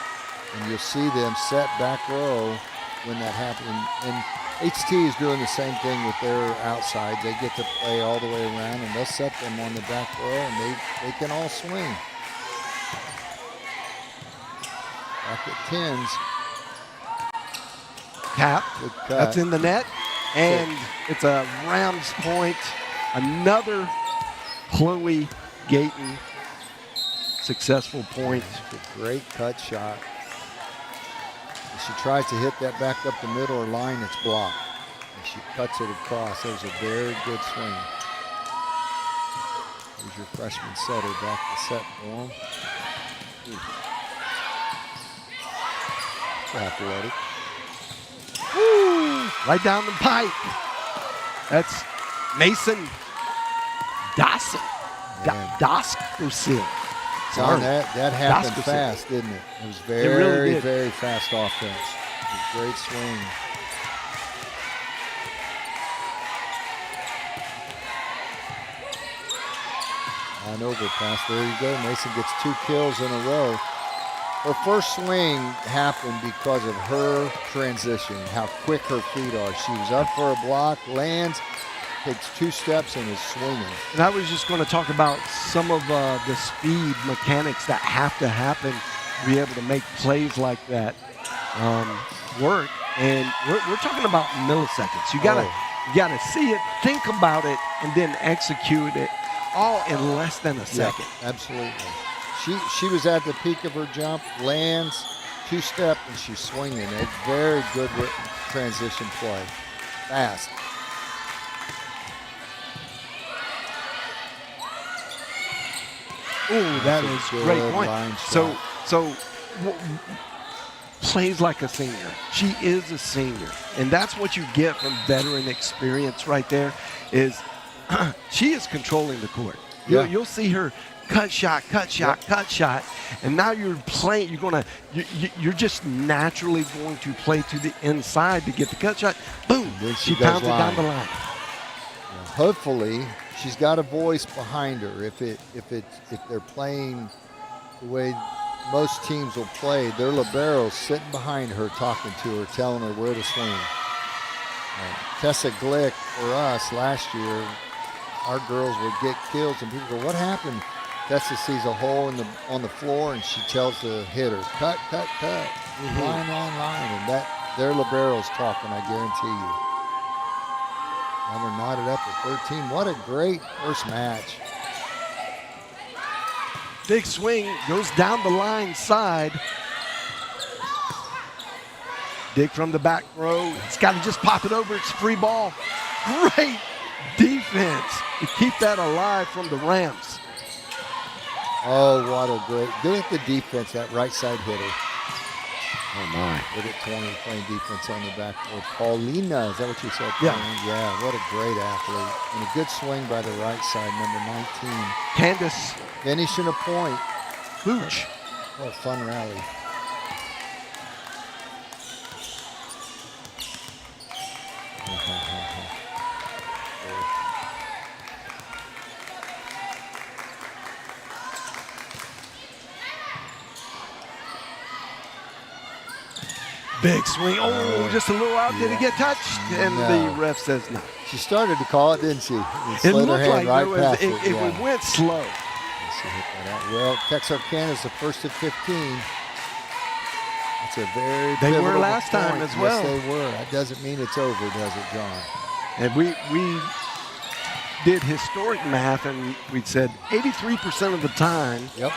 and you'll see them set back row when that happens. And HT is doing the same thing with their outsides. They get to play all the way around, and they'll set them on the back row, and they can all swing. Back at 10s. Tap. That's in the net. And it's a Rams point. Another Chloe Gayton successful point. A great cut shot. She tries to hit that back up the middle or line, it's blocked. And she cuts it across. That was a very good swing. There's your freshman setter back to set for him. Athletic. Woo! Right down the pipe. That's Mason Dawson. Dawson. John, that happened Gosperson. fast, didn't it? It was really did. very fast offense. It was a great swing. An overpass. There you go. Mason gets 2 kills in a row. Her first swing happened because of her transition, how quick her feet are. She was up for a block, lands, takes 2 steps, and is swinging. And I was just going to talk about some of the speed mechanics that have to happen to be able to make plays like that work. And we're talking about milliseconds. You gotta see it, think about it, and then execute it all in less than a second. Yeah, absolutely. She was at the peak of her jump, lands, 2-step, and she's swinging. A very good transition play. Fast. Ooh, that is a great point. So plays like a senior. She is a senior, and that's what you get from veteran experience right there. Is she is controlling the court. Yeah. You'll see her cut shot, and now you're playing. You're just naturally going to play to the inside to get the cut shot. Boom! She pounds it down the line. Yeah, hopefully, she's got a voice behind her. If they're playing the way most teams will play, their liberos sitting behind her, talking to her, telling her where to swing. Tessa Glick for us last year, our girls would get kills, and people go, "What happened?" Tessa sees a hole on the floor, and she tells the hitter, "Cut, cut, cut, line on line," and that their liberos talking. I guarantee you. And we're knotted up at 13. What a great first match. Big swing, goes down the line side. Dig from the back row. It's got to just pop it over. It's free ball. Great defense to keep that alive from the Rams. Oh, what a great. Look at the defense, that right side hitter. Oh, my. Look at 20 playing defense on the backboard. Paulina, is that what you said? Yeah. Yeah, what a great athlete. And a good swing by the right side, number 19. Candace Finishing a point. Booch. What a fun rally. Big swing. Oh, just a little out. Did it get touched? And the ref says no. She started to call it, didn't she? It looked like it it went slow. Well, Texarkana is the first of 15. It's a very They were pivotal last time point. as well. Yes, they were. That doesn't mean it's over, does it, John? And we did historic math, and we said 83% of the time, Yep.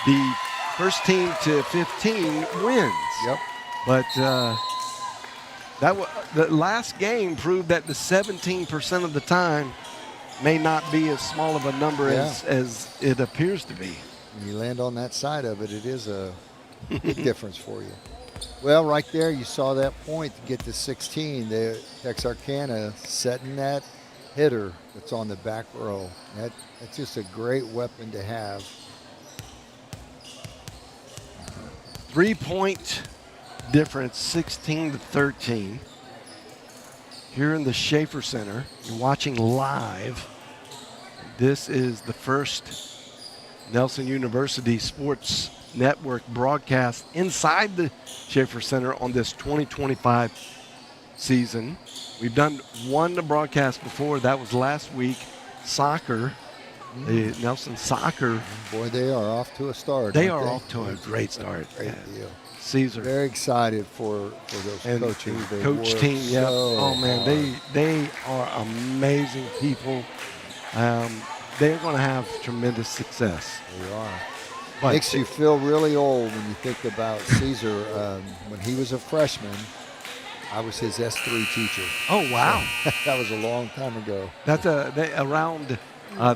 the first team to 15 wins. Yep. But the last game proved that the 17% of the time may not be as small of a number as it appears to be. When you land on that side of it, it is a big difference for you. Well, right there, you saw that point to get to 16. The Texarkana setting that hitter that's on the back row. That's just a great weapon to have. 3-point difference, 16-13. Here in the Schaefer Center, you're watching live. This is the first Nelson University Sports Network broadcast inside the Schaefer Center on this 2025 season. We've done one broadcast before. That was last week. Soccer, the Nelson Soccer. Boy, they are off to a start. They are off to a great start. Great deal. Caesar. Very excited for those And coaches. They coach work team, yeah. so Oh, man, hard. they are amazing people. They're going to have tremendous success. They are. But Makes you feel really old when you think about Caesar. When he was a freshman, I was his S3 teacher. Oh, wow. That was a long time ago. That's around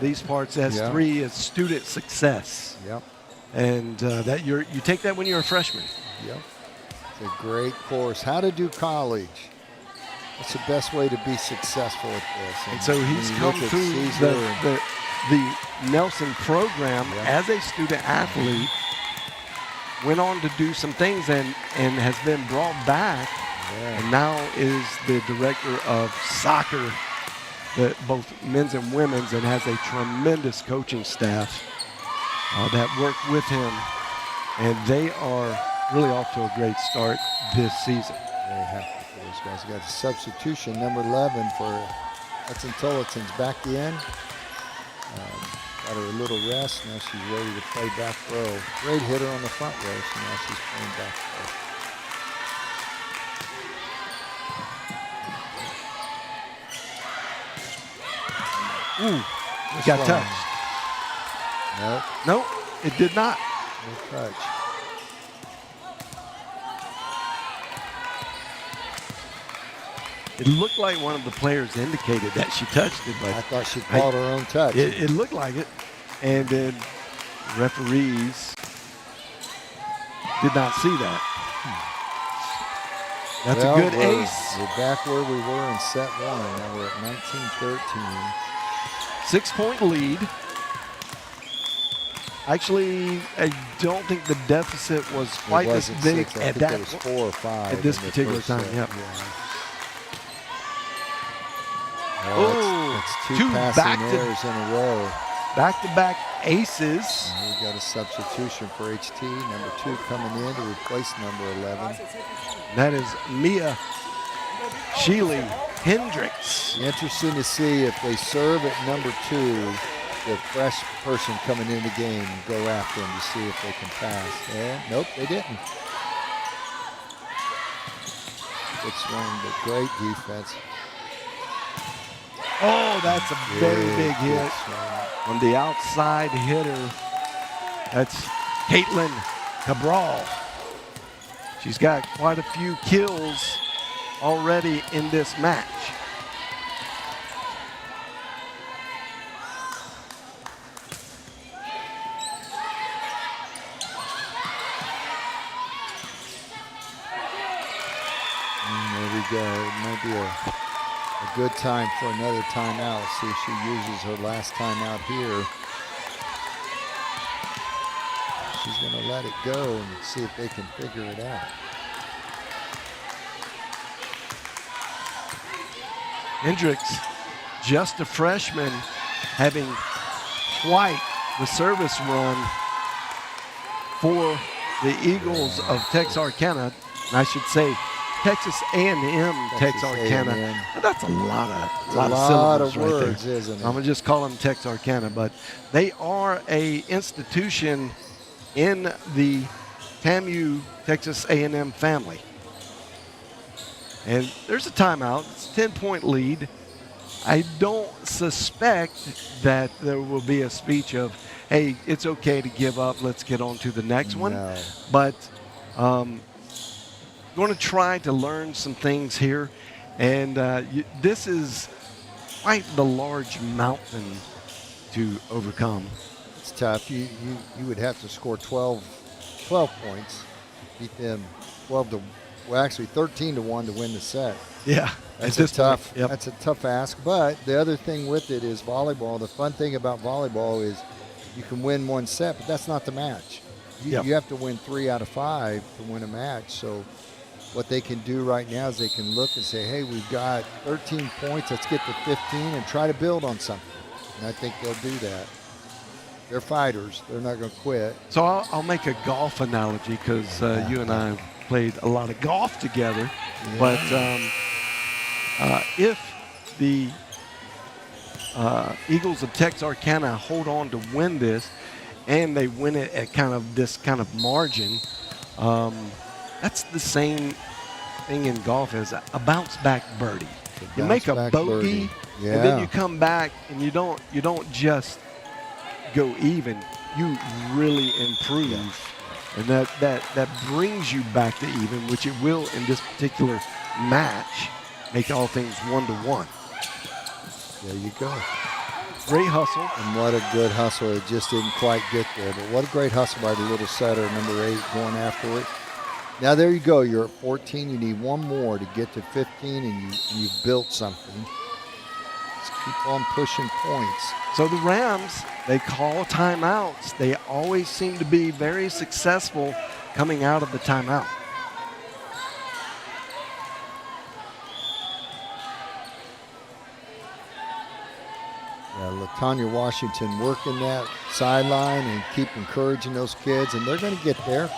these parts, S3 is student success. Yep. And that you take that when you're a freshman. Yep. It's a great course. How to do college. It's the best way to be successful at this. And so he's come through the Nelson program as a student athlete, went on to do some things and has been brought back, and now is the director of soccer, both men's and women's, and has a tremendous coaching staff that work with him, and they are really off to a great start this season. Very happy for those guys. We got a substitution, number 11 for Huston-Tillotson's back in. Got her a little rest. Now she's ready to play back row. Great hitter on the front row, so now she's playing back row. Ooh, got touched. Nope. Nope, it did not. No touch. It looked like one of the players indicated that she touched it, but I thought she called her own touch. It looked like it, and then referees did not see that. That's a good ace. We're back where we were in set 1. Now we're at 19-13. 6-point lead. Actually, I don't think the deficit was quite as big at that. It was 4 or 5 at this particular time. Yep. That's two passing errors in a row. Back-to-back aces. And we got a substitution for HT. Number 2 coming in to replace number 11. That is Mia Sheely Hendricks. Interesting to see if they serve at number 2, the fresh person coming in the game, and go after them to see if they can pass. Yeah, nope, they didn't. It's one, but great defense. Oh, that's a very big hit on the outside hitter. That's Caitlin Cabral. She's got quite a few kills already in this match. There we go. It might be a good time for another timeout. See if she uses her last timeout here. She's going to let it go and see if they can figure it out. Hendricks, just a freshman, having quite the service run for the Eagles of Texarkana. And I should say Texas A&M-Texarkana. That's a lot of syllables words, right there. Isn't it? I'm going to just call them Texarkana, but they are a institution in the TAMU Texas A&M family. And there's a timeout. It's a 10-point lead. I don't suspect that there will be a speech of, hey, it's okay to give up. Let's get on to the next one. But going to try to learn some things here. And this is quite the large mountain to overcome. It's tough. You would have to score 12 points, beat them 13 to 1 to win the set. Yeah, that's a tough. Yep. That's a tough ask. But the other thing with it is volleyball. The fun thing about volleyball is you can win one set, but that's not the match. You have to win 3 out of 5 to win a match. So what they can do right now is they can look and say, hey, we've got 13 points. Let's get to 15 and try to build on something. And I think they'll do that. They're fighters. They're not going to quit. So I'll make a golf analogy because you and I played a lot of golf together. Yeah. But if the Eagles of Texarkana hold on to win this, and they win it at this kind of margin, that's the same thing in golf as a bounce back birdie. You make a bogey, and then you come back, and you don't just go even. You really improve. Yeah. And that brings you back to even, which it will in this particular match, make all things 1-1. There you go. Great hustle. And what a good hustle. It just didn't quite get there. But what a great hustle by the little setter, number 8, going after it. Now there you go. You're at 14. You need one more to get to 15, and you've built something. Just keep on pushing points. So the Rams, they call timeouts. They always seem to be very successful coming out of the timeout. LaTanya Washington working that sideline and keep encouraging those kids, and they're going to get there.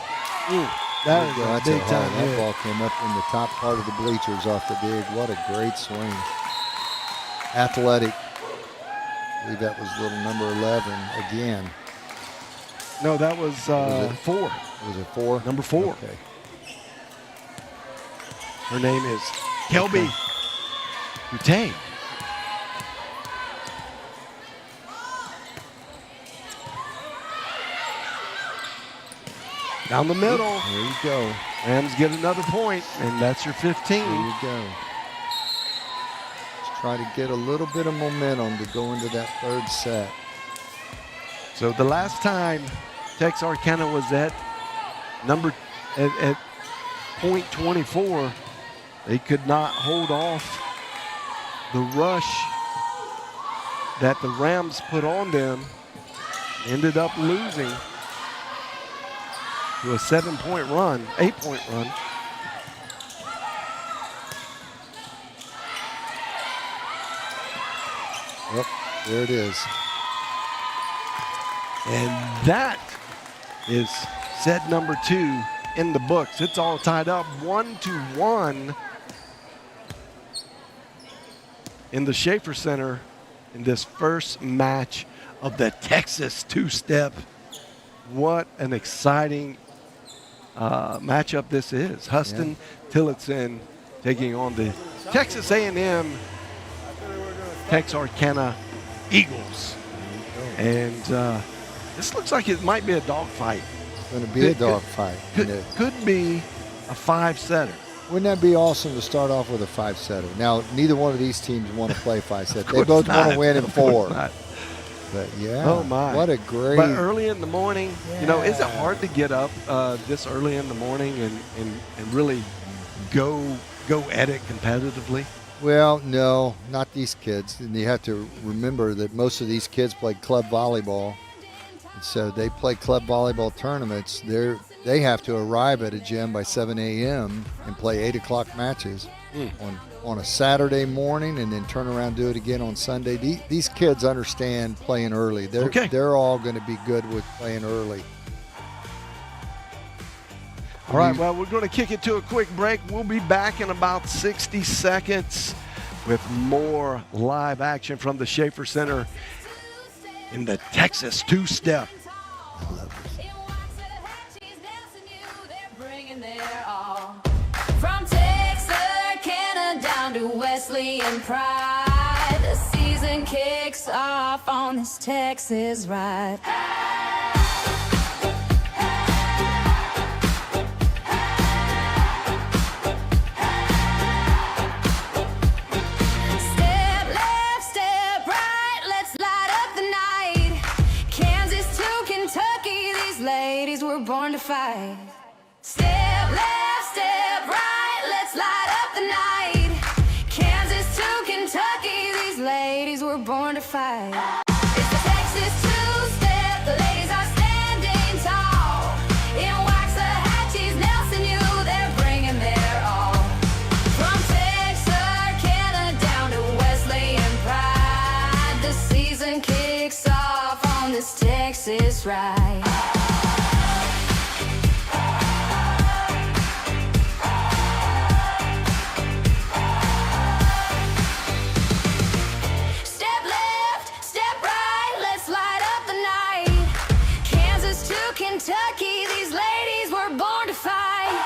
That's a big time that hit. ball came up in the top part of the bleachers off the dig. What a great swing. Athletic. I believe that was little number 11 again. No, that was 4. Was it 4? Number 4. Okay. Her name is Kelby Boutte. Down the middle. There you go. Rams get another point, and that's your 15. There you go. Let's try to get a little bit of momentum to go into that third set. So the last time Texarkana was at point 24, they could not hold off the rush that the Rams put on them. Ended up losing to a 7-point run, 8-point run. Yep, there it is. And that is set number 2 in the books. It's all tied up 1-1 in the Schaefer Center in this first match of the Texas two-step. What an exciting matchup this is. Huston-Tillotson taking on the Texas A&M Texarkana Eagles. And this looks like it might be a dogfight. It's going to be a dogfight. Could be a 5-setter. Wouldn't that be awesome to start off with a 5-setter? Now, neither one of these teams want to play 5-set. They both want to win in 4. But yeah, oh my, what a great. But early in the morning, you know, is it hard to get up this early in the morning and really go at it competitively? Well, no, not these kids. And you have to remember that most of these kids play club volleyball. And so they play club volleyball tournaments. They have to arrive at a gym by 7 a.m. and play 8 o'clock matches on a Saturday morning, and then turn around and do it again on Sunday. These kids understand playing early. They're all going to be good with playing early. All right, well, we're going to kick it to a quick break. We'll be back in about 60 seconds with more live action from the Schaefer Center in the Texas two-step. From Texarkana down to Wesley and Pride, the season kicks off on this Texas ride. Step left, step right, let's light up the night. Kansas to Kentucky, these ladies were born to fight. Step left, step right, let's light up the night. Kansas to Kentucky, these ladies were born to fight. It's the Texas two-step, the ladies are standing tall. In Waxahachie's Nelson U, they're bringing their all. From Texarkana down to Wesley and Pride, the season kicks off on this Texas ride. Kentucky, these ladies were born to fight.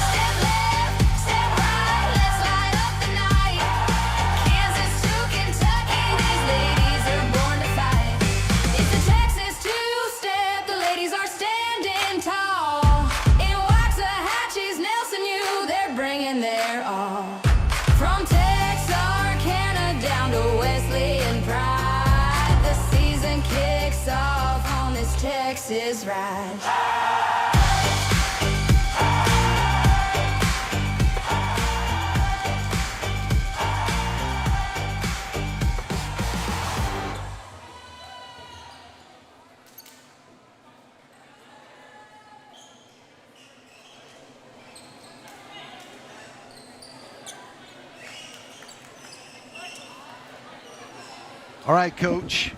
Step left, step right, let's light up the night. Kansas to Kentucky, these ladies are born to fight. It's the Texas two-step, the ladies are standing tall. In Waxahachie's Nelson U, they're bringing their all. From Texarkana down to Wesley and Pride, the season kicks off on this Texas ride. All right, Coach.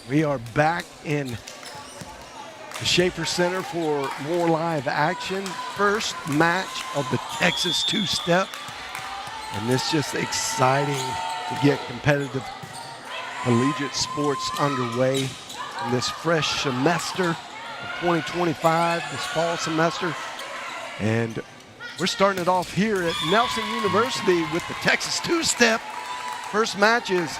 We are back in the Schaefer Center for more live action. First match of the Texas two-step. And it's just exciting to get competitive collegiate sports underway in this fresh semester of 2025, this fall semester. And we're starting it off here at Nelson University with the Texas two-step. First match is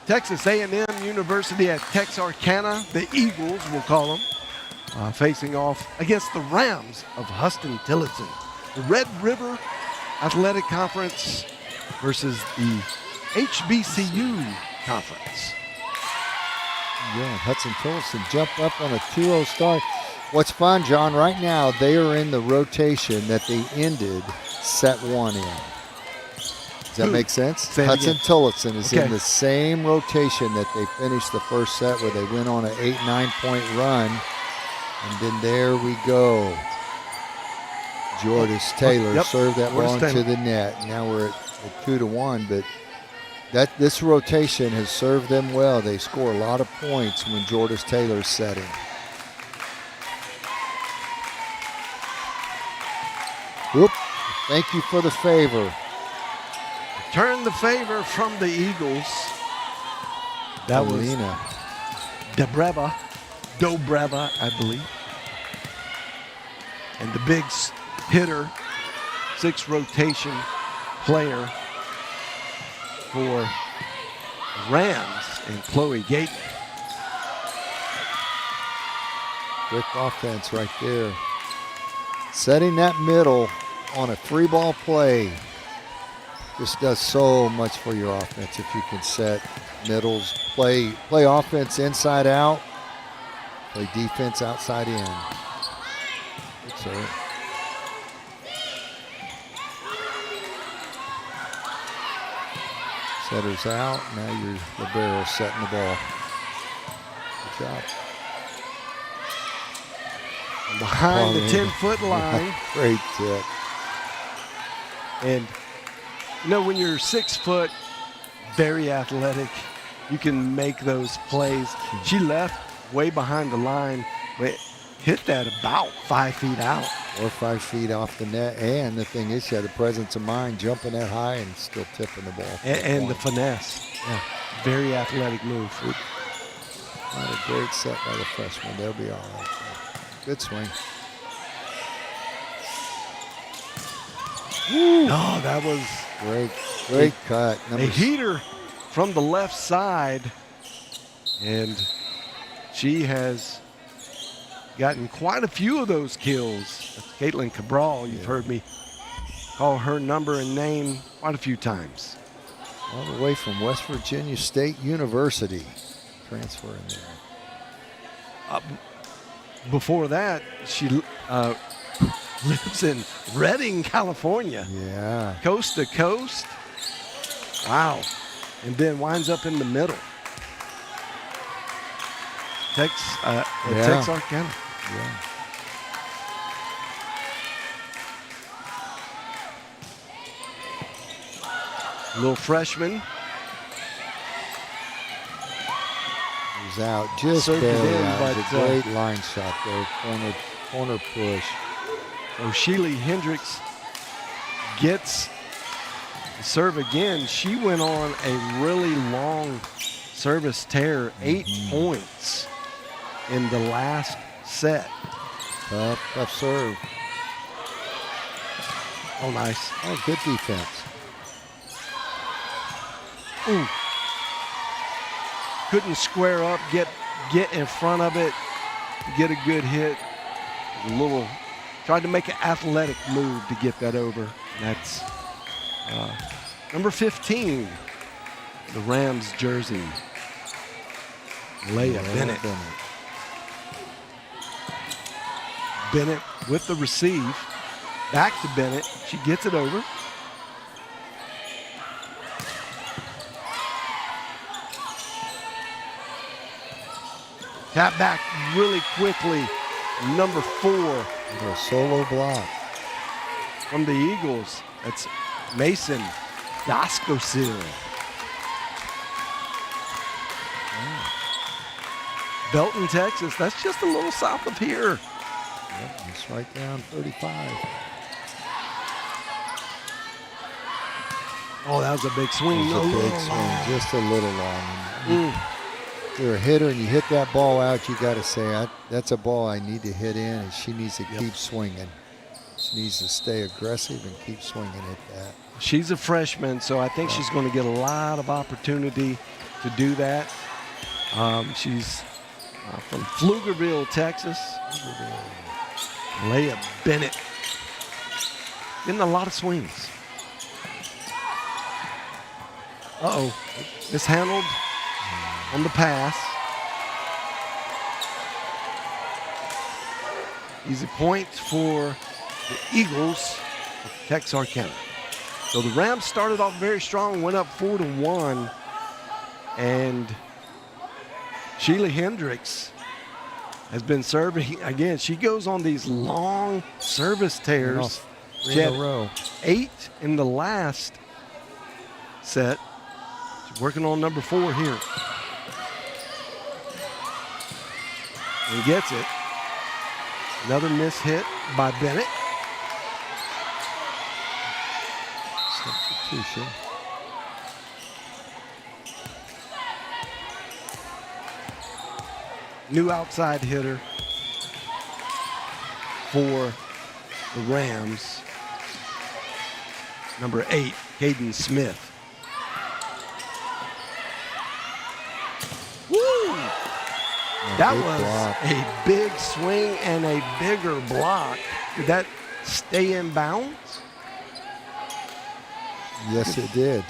Texas A&M University at Texarkana, the Eagles, we'll call them, facing off against the Rams of Huston-Tillotson. The Red River Athletic Conference versus the HBCU Conference. Yeah, Hudson-Tillotson jump up on a 2-0 start. What's fun, John, right now they are in the rotation that they ended set 1 in. Does that make sense? Hudson-Tillotson is in the same rotation that they finished the first set where they went on an 8-9 point run. And then there we go. Jordis Taylor served that ball into the net. Now we're at 2-1, but this rotation has served them well. They score a lot of points when Jordis Taylor's setting. Whoop. Thank you for the favor. Turn the favor from the Eagles. That was Dobreva, I believe. And the big hitter, 6 rotation player for Rams and Chloe Gayton. Quick offense right there. Setting that middle on a 3-ball play. This does so much for your offense if you can set middles, play offense inside out, play defense outside in. Good serve. Setters out. Now your libero setting the ball. Good job. Behind the 10-foot line. Great tip. And you know, when you're 6 foot, very athletic, you can make those plays. She left way behind the line, but hit that about 5 feet out. Or 5 feet off the net. And the thing is, she had the presence of mind, jumping that high and still tipping the ball. And the finesse. Yeah. Very athletic move. Not a great set by the freshman. They'll be all right. Good swing. Woo. Oh, that was great cut. A heater from the left side, and she has gotten quite a few of those kills. That's Caitlin Cabral. You've heard me call her number and name quite a few times. All the way from West Virginia State University, transferring there. Before that, she lives in Redding, California. Yeah. Coast to coast. Wow. And then winds up in the middle. Texarkana. Yeah. Little freshman. He's out just Served barely it in, out. but It was a great line shot there. Corner push. O'Shealy Hendricks gets the serve again. She went on a really long service tear, 8 points in the last set. Tough serve. Oh, nice. Oh, good defense. Ooh. Couldn't square up, get in front of it, get a good hit. Tried to make an athletic move to get that over. That's number 15, the Rams jersey, Leia Bennett. Bennett with the receive. Back to Bennett. She gets it over. Tap back really quickly. Number 4. A solo block. From the Eagles. That's Mason Daskosil. Belton, Texas. That's just a little south of here. Yep, it's right down 35. Oh, that was a big swing. It was a big swing, just a little long. If you're a hitter and you hit that ball out, you got to say, that's a ball I need to hit in, and she needs to keep swinging. She needs to stay aggressive and keep swinging at that. She's a freshman, so I think she's going to get a lot of opportunity to do that. She's from Pflugerville, Texas. Leia Bennett. Getting a lot of swings. Uh-oh. Mishandled on the pass. Easy point for the Eagles of Texarkana. So the Rams started off very strong, went up 4-1, and Sheila Hendricks has been serving. Again, she goes on these long service tears. She had 8 in the last set. She's working on number 4 here. And gets it. Another miss hit by Bennett. Substitution. New outside hitter for the Rams. Number 8, Caden Smith. Woo! That was a big swing and a bigger block. Did that stay in bounds? Yes, it did.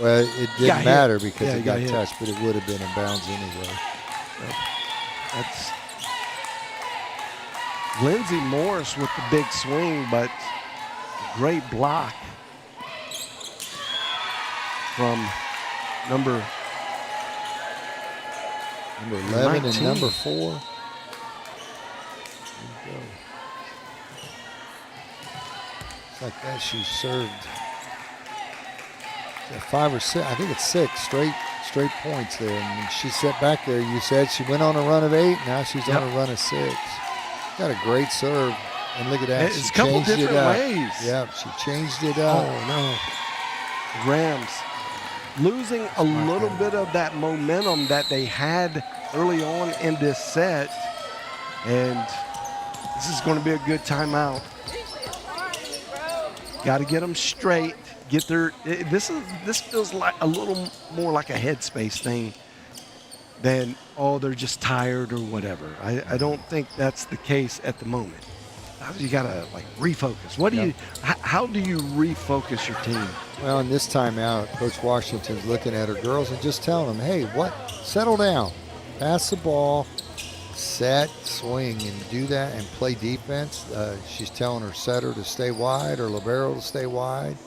Well, it didn't matter because it got touched, but it would have been in bounds anyway. That's Lindsey Morris with the big swing, but great block from number 11 19. And number 4. There you go. It's like that she served 5 or 6. I think it's 6 straight points there. And when she sat back there, you said she went on a run of 8. Now she's on a run of 6. Got a great serve. And look at that. It's a couple different ways. Yeah, she changed it up. Oh, no. Rams losing a little bit of that momentum that they had early on in this set. And this is going to be a good timeout. Got to get them straight. Get their. This feels like a little more like a headspace thing than they're just tired or whatever. I don't think that's the case at the moment. You gotta refocus. How do you refocus your team? Well, in this timeout, Coach Washington's looking at her girls and just telling them, hey, settle down, pass the ball, set, swing, and do that and play defense. She's telling her setter to stay wide or libero to stay wide.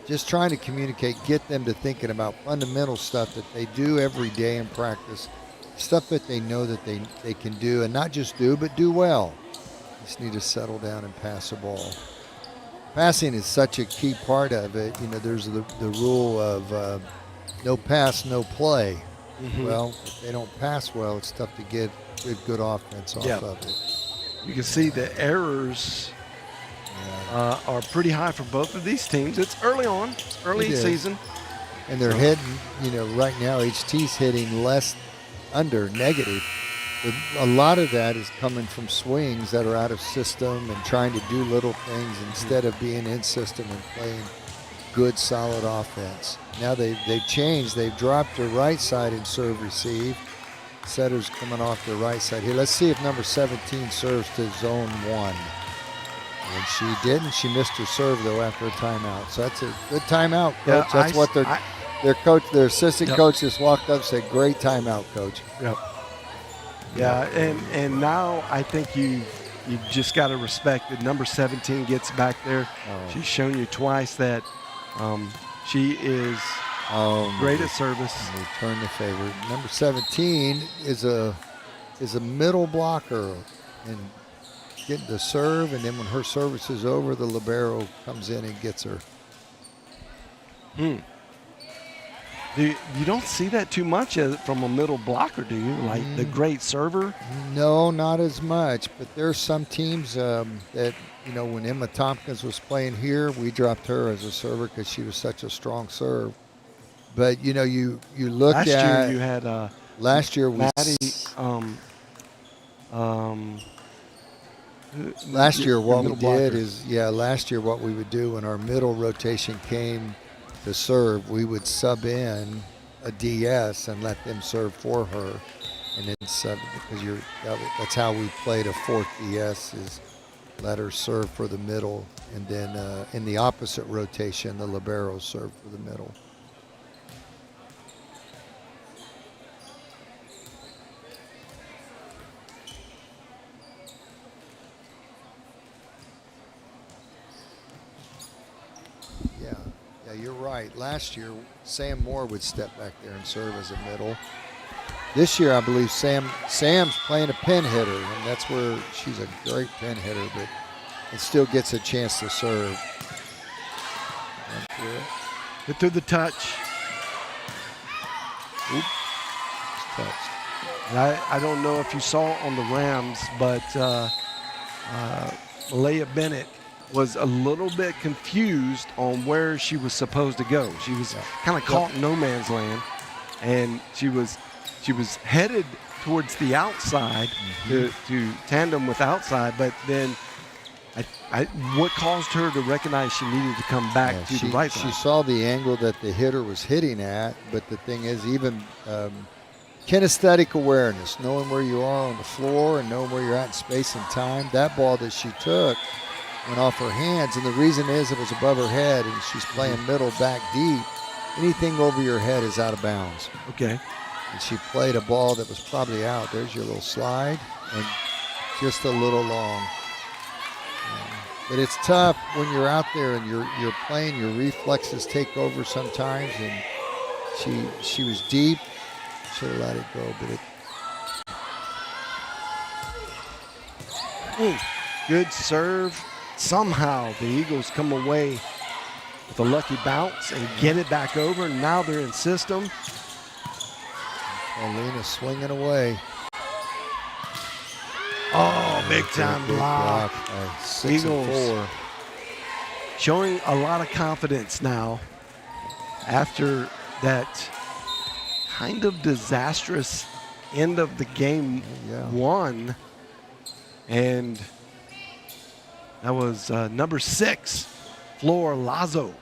Just trying to communicate, get them to thinking about fundamental stuff that they do every day in practice, stuff that they know that they can do, and not just do, but do well. Just need to settle down and pass the ball. Passing is such a key part of it. You know, there's the rule of no pass, no play. Mm-hmm. Well, if they don't pass well, it's tough to get good offense off of it. You can see the errors are pretty high for both of these teams. It's early on, early season. And they're hitting, right now HT's hitting less under negative. But a lot of that is coming from swings that are out of system and trying to do little things instead of being in system and playing good, solid offense. Now they've changed. They've dropped the right side in serve receive. Setter's coming off the right side here. Let's see if number 17 serves to zone 1. And she didn't. She missed her serve, though, after a timeout. So that's a good timeout, Coach. That's what their assistant coach just walked up and said, great timeout, Coach. Yep. Yeah, and now I think you just got to respect that number 17 gets back there. She's shown you twice that she is great at service. Return the favor. Number 17 is a middle blocker and getting the serve, and then when her service is over, the libero comes in and gets her. You don't see that too much from a middle blocker, do you? Like the great server? No, not as much. But there's some teams that, you know, when Emma Tompkins was playing here, we dropped her as a server because she was such a strong serve. But, you know, you look last at... Last year you had... last year we... Maddie... last year what we did is, last year what we would do when our middle rotation came to serve, we would sub in a DS and let them serve for her, and then sub, because that's how we played a fourth DS, is let her serve for the middle, and then in the opposite rotation the liberos serve for the middle. Yeah, you're right. Last year, Sam Moore would step back there and serve as a middle. This year, I believe Sam's playing a pin hitter, and that's where she's a great pin hitter, but it still gets a chance to serve. Get through the touch. Oop. Touched. And I don't know if you saw on the Rams, but Leah Bennett was a little bit confused on where she was supposed to go. She was kind of caught in no man's land, and she was headed towards the outside to tandem with outside, but then what caused her to recognize she needed to come back to the right side? She saw the angle that the hitter was hitting at, but the thing is, even kinesthetic awareness, knowing where you are on the floor and knowing where you're at in space and time, that ball that she took went off her hands, and the reason is it was above her head, and she's playing middle back deep. Anything over your head is out of bounds. Okay. And she played a ball that was probably out. There's your little slide, and just a little long. But it's tough when you're out there and you're playing. Your reflexes take over sometimes, and she was deep. Should have let it go, but good serve. Somehow the Eagles come away with a lucky bounce and get it back over. Now they're in system. Paulina swinging away. Oh, big time block. 6 and 4. Showing a lot of confidence now after that kind of disastrous end of the game one. And that was number 6, Flor Lazo,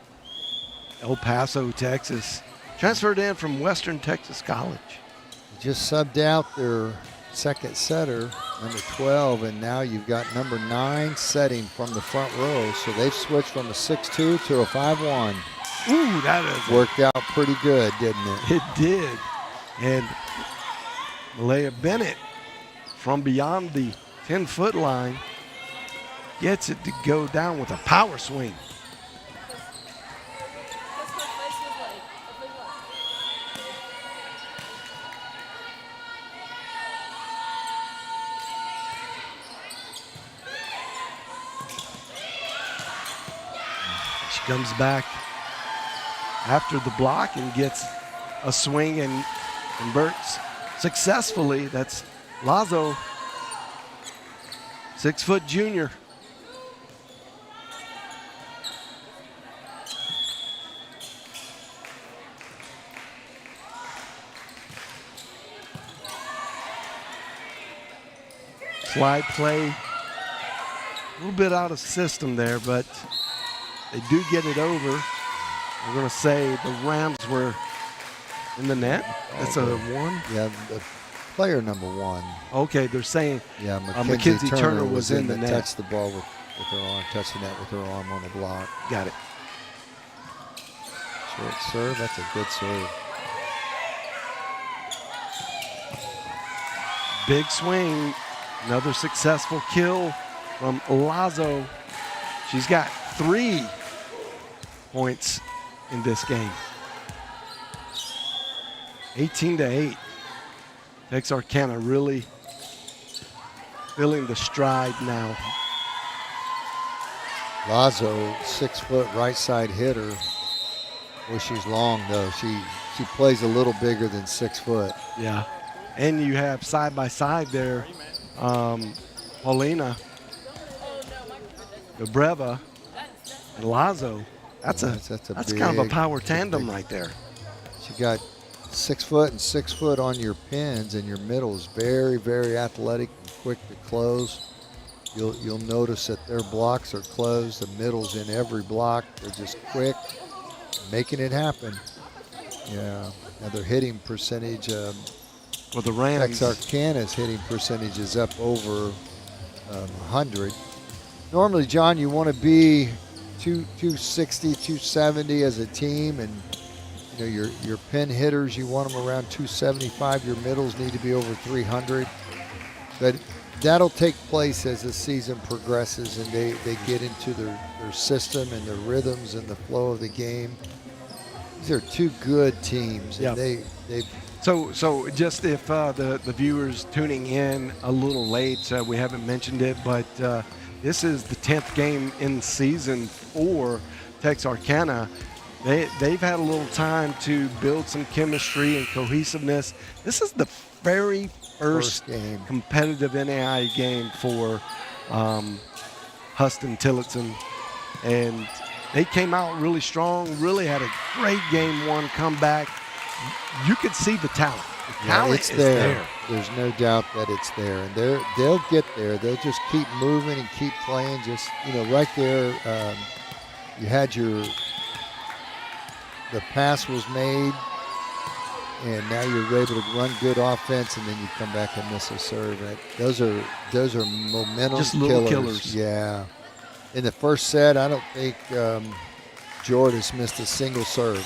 El Paso, Texas. Transferred in from Western Texas College. Just subbed out their second setter, number 12, and now you've got number 9 setting from the front row. So they've switched from a 6-2 to a 5-1. Ooh, that is worked out pretty good, didn't it? It did. And Malaya Bennett from beyond the 10-foot line gets it to go down with a power swing. She comes back after the block and gets a swing and converts successfully. That's Lazo, 6-foot junior. Slide play, a little bit out of system there, but they do get it over. We're going to say the Rams were in the net. That's a 1. Yeah, the player number 1. Okay, they're saying Mackenzie Turner was in the net. Touched the ball with her arm, touched the net with her arm on the block. Got it. Short serve, that's a good serve. Big swing. Another successful kill from Lazo. She's got 3 points in this game. 18-8. Texarkana really feeling the stride now. Lazo, 6-foot right side hitter. Well, she's long though. She's She plays a little bigger than 6 foot. Yeah. And you have side by side there, Paulina, Dobreva, and Lazo. That's that's kind of a big- power that's a tandem big- right there. She got 6 foot and 6 foot on your pins, and your middle is very, very athletic and quick to close. You'll notice that their blocks are closed. The middle's in every block. They're just quick, making it happen. Yeah. Now their hitting percentage, Well, the Rams. Texarkana's hitting percentage is up over 100. Normally, John, you want to be 260, 270 as a team, and you know your pin hitters, you want them around 275. Your middles need to be over 300. But that'll take place as the season progresses and they get into their system and their rhythms and the flow of the game. These are two good teams, and Yep. they So just if the viewers tuning in a little late, we haven't mentioned it, but this is the 10th game in the season for Texarkana. They've had a little time to build some chemistry and cohesiveness. This is the very first game. competitive NAIA game for Huston-Tillotson, and they came out really strong, really had a great game one comeback. You could see the talent. The talent it's is there. there. There's no doubt that it's there, and they'll get there. They'll just keep moving and keep playing. Just right there, you had the pass was made, and now you're able to run good offense, and then you come back and miss a serve. Those are momentum Just little killers. Yeah. In the first set, I don't think Jordan's missed a single serve,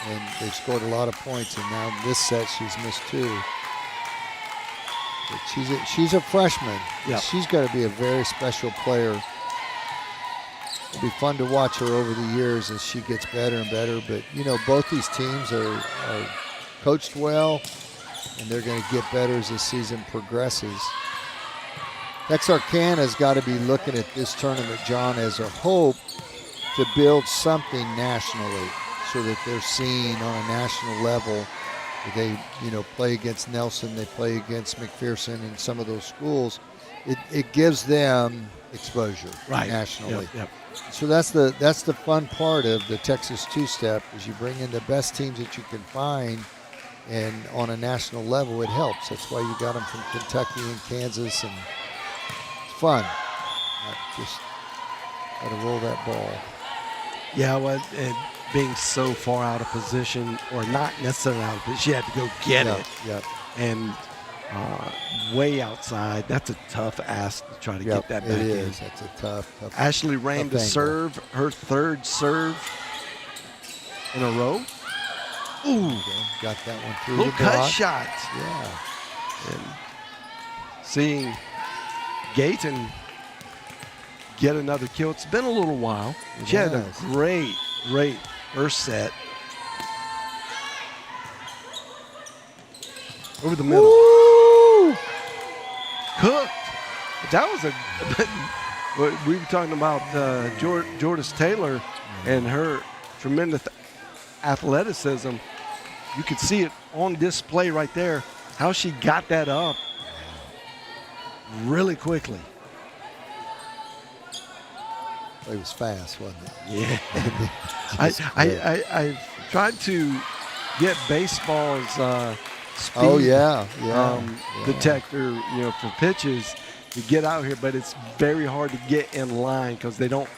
and they've scored a lot of points. And now in this set, she's missed 2. But she's a freshman. Yep. She's got to be a very special player. It'll be fun to watch her over the years as she gets better and better. But, both these teams are coached well, and they're going to get better as the season progresses. Texarkana's got to be looking at this tournament, John, as a hope to build something nationally so that they're seen on a national level. They, play against Nelson, they play against McPherson and some of those schools. It gives them exposure nationally. Yep. So that's the fun part of the Texas two-step is you bring in the best teams that you can find, and on a national level it helps. That's why you got them from Kentucky and Kansas, and it's fun. Just got to roll that ball. Yeah, well, and being so far out of position, or not necessarily out of position, she had to go get it. Yep. And way outside, that's a tough ask to try to get that back It in. is. That's a tough. Ashley ran tough to angle. serve, her third serve in a row. Ooh, Okay, got that one through little the cut block. shot. Yeah. And seeing Gayton get another kill. It's been a little while. She had a Yes. great first set. Over the middle. Woo! Cooked. That was we were talking about Jordis Taylor and her tremendous athleticism. You could see it on display right there, how she got that up really quickly. It was fast, wasn't it? Yeah. Just quick. I've tried to get baseball's speed Oh yeah. detector, for pitches to get out here, but it's very hard to get in line because they don't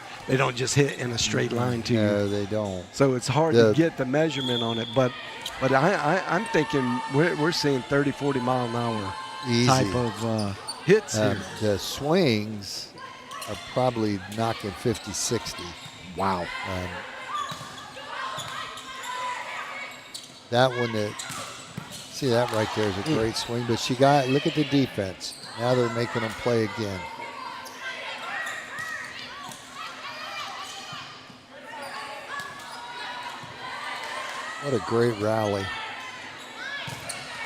just hit in a straight line to you. No, they don't. So it's hard to get the measurement on it. But I'm thinking we're seeing 30, 40 mile an hour Easy. type of hits here. The swings are probably knocking 50, 60. Wow. That one see that right there is a great swing, but look at the defense. Now they're making them play again. What a great rally.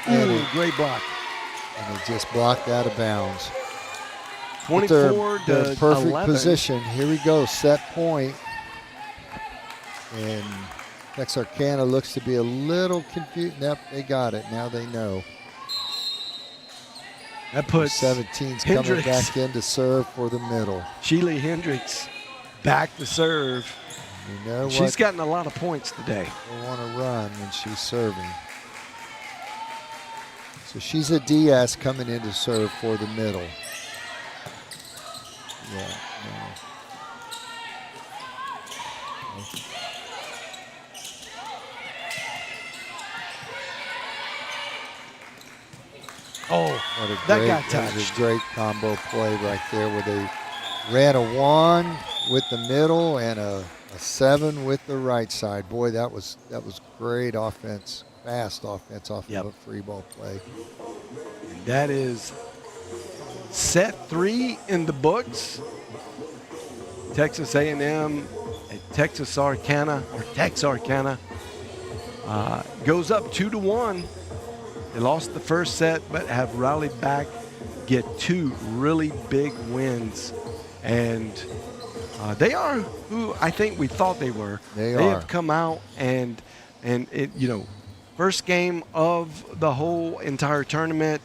And Great block. it just blocked out of bounds. 24 Their to perfect 11. position. Here we go, set point. And Texarkana looks to be a little confused. Yep, they got it. Now they know. That puts 17's Hendricks coming back in to serve for the middle. Sheely Hendricks back to serve. You know She's what? gotten a lot of points today. They want to run when she's serving. So she's a Diaz coming in to serve for the middle. Yeah. No. Oh, that got That was touched. a great combo play right there where they ran a 1 with the middle and a 7 with the right side. Boy, that was great offense, fast offense off of a free ball play. And that is set 3 in the books. Texas A&M and Texarkana goes up 2-1. They lost the first set, but have rallied back, get 2 really big wins, and they are who I think we thought they were. They have come out and it, first game of the whole entire tournament,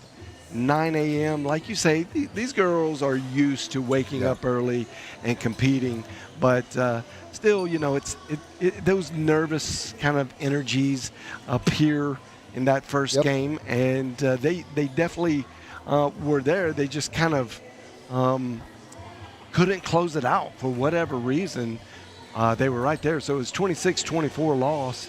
9 a.m. Like you say, these girls are used to waking up early and competing, but still, it's those nervous kind of energies appear in that first game, and they definitely were there. They just kind of couldn't close it out for whatever reason. They were right there. So it was 26-24 loss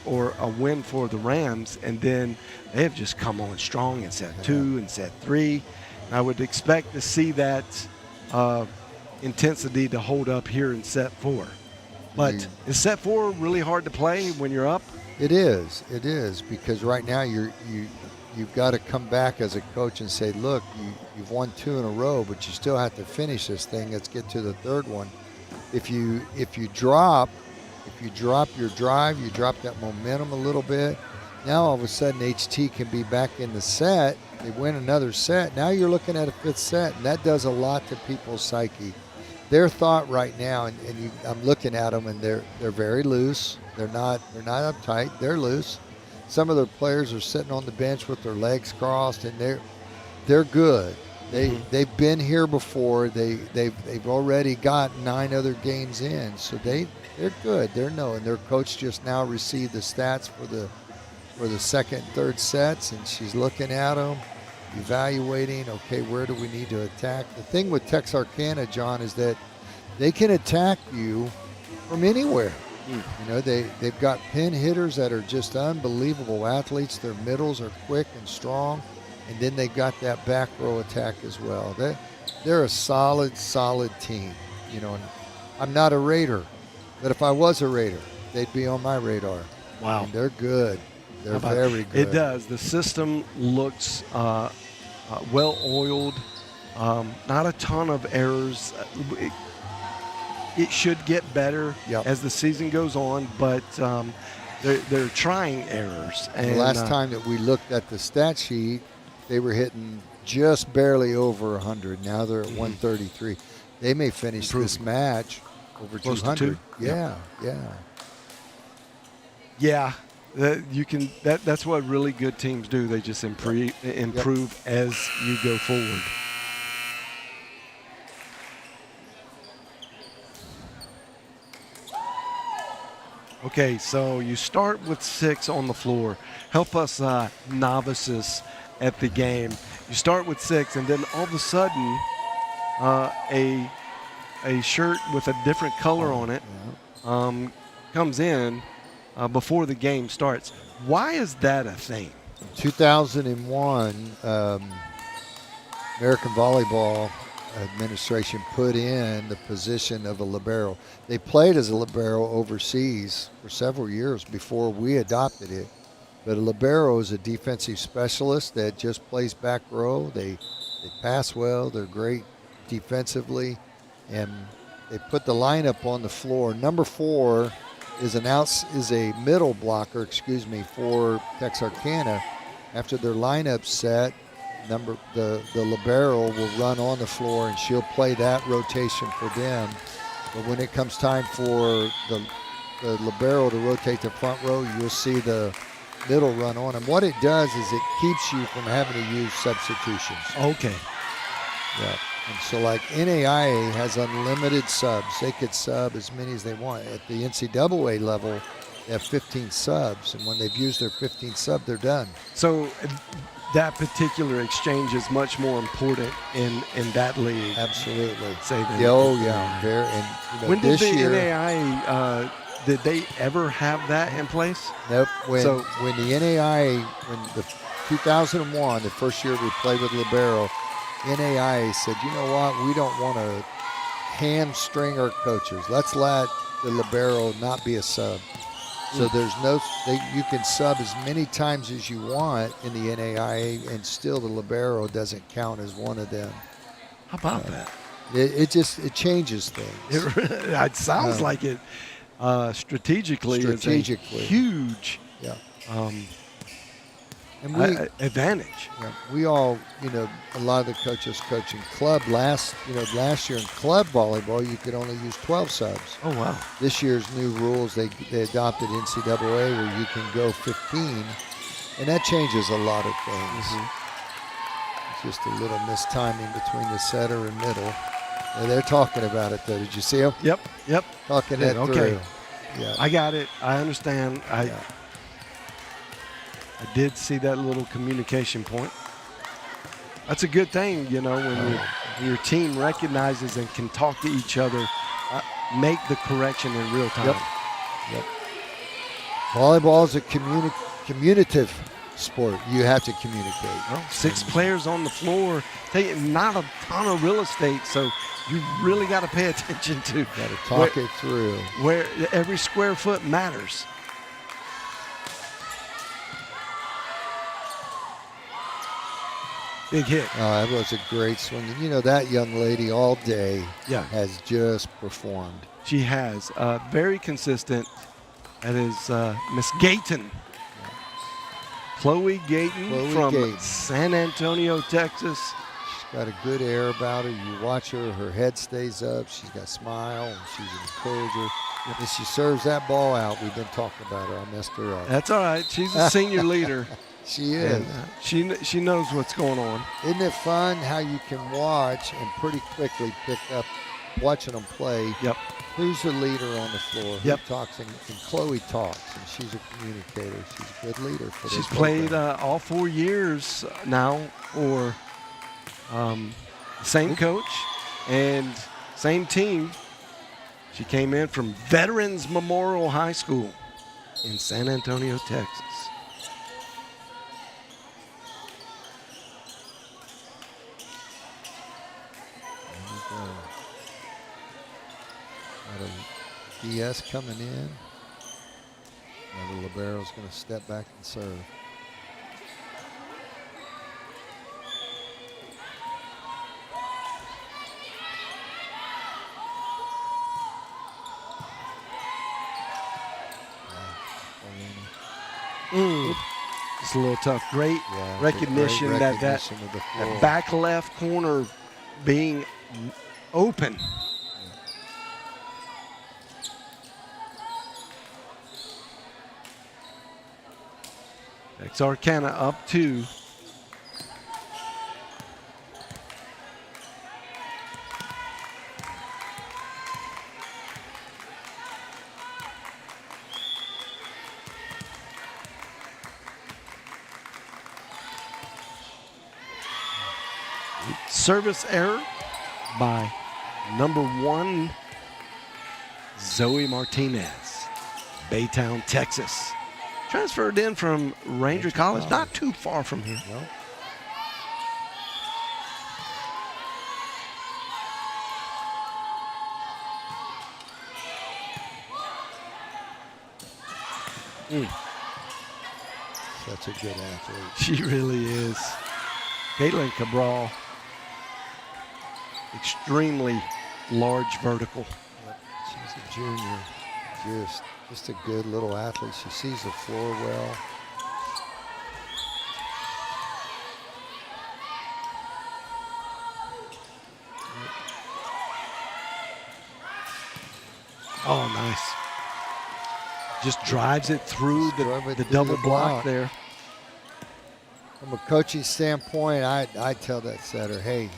or a win for the Rams, and then they have just come on strong in set 2 and set 3. And I would expect to see that intensity to hold up here in set 4. But is set 4 really hard to play when you're up? It is, because right now you've got to come back as a coach and say, look, you've won 2 in a row, but you still have to finish this thing. Let's get to the third one. If you drop your drive, you drop that momentum a little bit. Now all of a sudden HT can be back in the set. They win another set. Now you're looking at a 5th set, and that does a lot to people's psyche. Their thought right now, I'm looking at them, and they're very loose. They're not uptight. They're loose. Some of their players are sitting on the bench with their legs crossed, and they're good. They've been here before. They've already got 9 other games in, so they're good. They're knowing. Their coach just now received the stats for the second and third sets, and she's looking at them, evaluating. Okay, where do we need to attack? The thing with Texarkana, John, is that they can attack you from anywhere. They've got pin hitters that are just unbelievable athletes. Their middles are quick and strong, and then they've got that back row attack as well. They're a solid team. And I'm not a Raider, but if I was a Raider, they'd be on my radar. Wow. And they're good. They're very good. It does. The system looks well-oiled. Not a ton of errors. It should get better as the season goes on, but they're trying errors. And the last time that we looked at the stat sheet, they were hitting just barely over 100. Now they're at 133. They may finish this match over close 200. To 2? Yeah. That's what really good teams do. They just improve as you go forward. Okay, so you start with 6 on the floor. Help us novices at the game. You start with 6, and then all of a sudden, a shirt with a different color on it comes in before the game starts. Why is that a thing? 2001, American Volleyball Administration put in the position of a libero. They played as a libero overseas for several years before we adopted it. But a libero is a defensive specialist that just plays back row. They pass well. They're great defensively, and they put the lineup on the floor. Number 4 is a middle blocker, for Texarkana. After their lineup's set, the libero will run on the floor, and she'll play that rotation for them. But when it comes time for the libero to rotate to front row, you'll see the middle run on. And what it does is it keeps you from having to use substitutions. Okay. Yeah. And so like NAIA has unlimited subs. They could sub as many as they want. At the NCAA level, they have 15 subs. And when they've used their 15 sub, they're done. So that particular exchange is much more important in that league. Absolutely. Say that. Yeah, oh, yeah. Very, and, you know, When did this the year, NAIA, did they ever have that in place? Nope. When the NAIA, when the 2001, the first year we played with libero, NAIA said, you know what, we don't want to hamstring our coaches. Let's let the libero not be a sub. So there's you can sub as many times as you want in the NAIA, and still the libero doesn't count as one of them. How about that? It changes things. It sounds like it strategically is a huge advantage. Yeah, we all, you know, a lot of the coaches coaching club last year in club volleyball, you could only use 12 subs. Oh, wow. This year's new rules, they adopted NCAA where you can go 15, and that changes a lot of things. Mm-hmm. It's just a little mistiming between the setter and middle. And they're talking about it, though. Did you see them? Yep. Talking that through. Yeah. I got it. I understand. I did see that little communication point. That's a good thing, you know, when your team recognizes and can talk to each other, make the correction in real time. Yep. Volleyball is a communicative sport. You have to communicate. Well, 6 players on the floor, not a ton of real estate, so you really got to pay attention to. Got to talk it through. Where every square foot matters. Big hit. That was a great swing. And you know, that young lady all day has just performed. She has. Very consistent. That is Miss Gayton. Chloe Gayton from San Antonio, Texas. She's got a good air about her. You watch her head stays up. She's got a smile, and she's an encourager. If she serves that ball out, we've been talking about her. I messed her up. That's all right. She's a senior leader. She is. And, she knows what's going on. Isn't it fun how you can watch and pretty quickly pick up watching them play? Yep. Who's the leader on the floor? Yep. Who talks? And Chloe talks, and she's a communicator. She's a good leader for this. She's played all 4 years now for same coach and same team. She came in from Veterans Memorial High School in San Antonio, Texas. Got a DS coming in. Now the libero's going to step back and serve. It's a little tough. Great recognition, great that back left corner being open. Texarkana up 2. Service error by number 1, Zoe Martinez, Baytown, Texas. Transferred in from Ranger College, not too far from here. No. Such a good athlete. She really is. Caitlin Cabral, extremely large vertical. Yep. She's a junior. Just a good little athlete. She sees the floor well. Oh, nice. Just drives it through Drove it the through double the block block. there. From a coaching standpoint, I tell that setter, hey,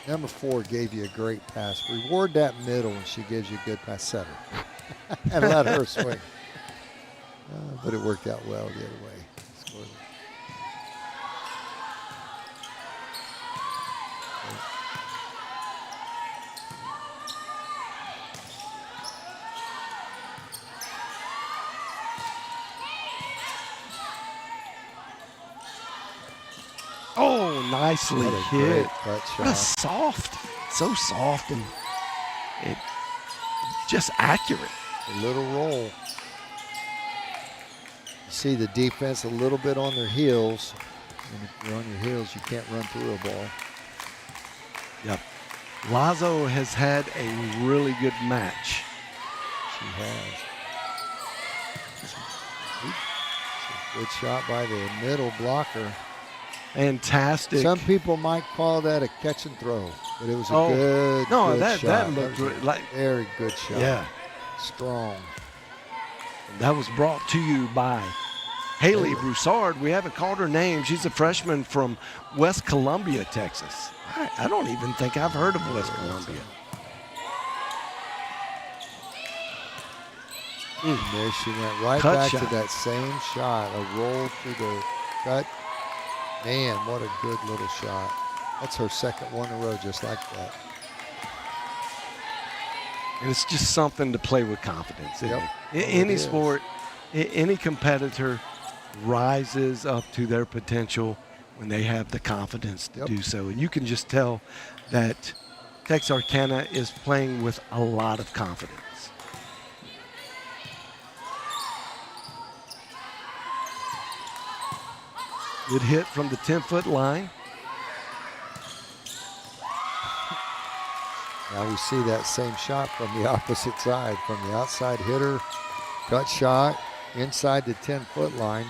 number 4 gave you a great pass. Reward that middle when she gives you a good pass, setter. And let her swing. But it worked out well the other way. Scored. Oh, nicely What a hit. great cut What a shot. so soft and it just accurate. A little roll. You see the defense a little bit on their heels. And if you're on your heels, you can't run through a ball. Yep. Lazo has had a really good match. She has. Good shot by the middle blocker. Fantastic. Some people might call that a catch and throw, but it was a good that shot. looked Was a like very good shot. yeah. Strong. That was brought to you by Haley Broussard. We haven't called her name. She's a freshman from West Columbia, Texas. I don't even think I've heard of West Columbia. And there she went right Cut back shot. to that same shot. A roll through the cut. Man, what a good little shot. That's her second one in a row just like that. And it's just something to play with confidence. Isn't Yep. it? Oh, Any it is. sport, any competitor rises up to their potential when they have the confidence to Yep. do so. And you can just tell that Texarkana is playing with a lot of confidence. Good hit from the 10-foot line. Now we see that same shot from the opposite side, from the outside hitter, cut shot, inside the 10-foot line.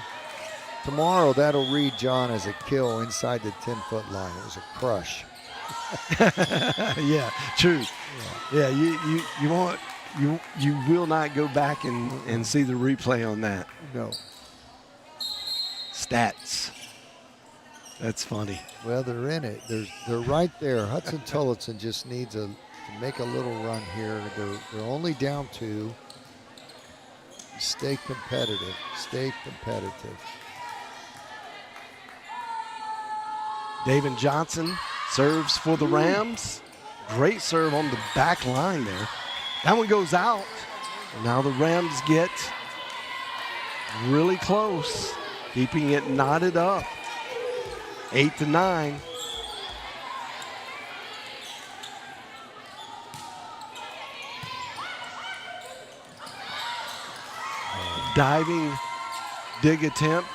Tomorrow that'll read, John, as a kill inside the 10-foot line. It was a crush. Yeah, true. Yeah, you will not go back and see the replay on that. No. Stats. That's funny. Well, they're in it. They're right there. Huston-Tillotson just needs to make a little run here. They're only down 2. Stay competitive. Stay competitive. David Johnson serves for the Rams. Great serve on the back line there. That one goes out. And now the Rams get really close, keeping it knotted up. 8-9. Diving dig attempt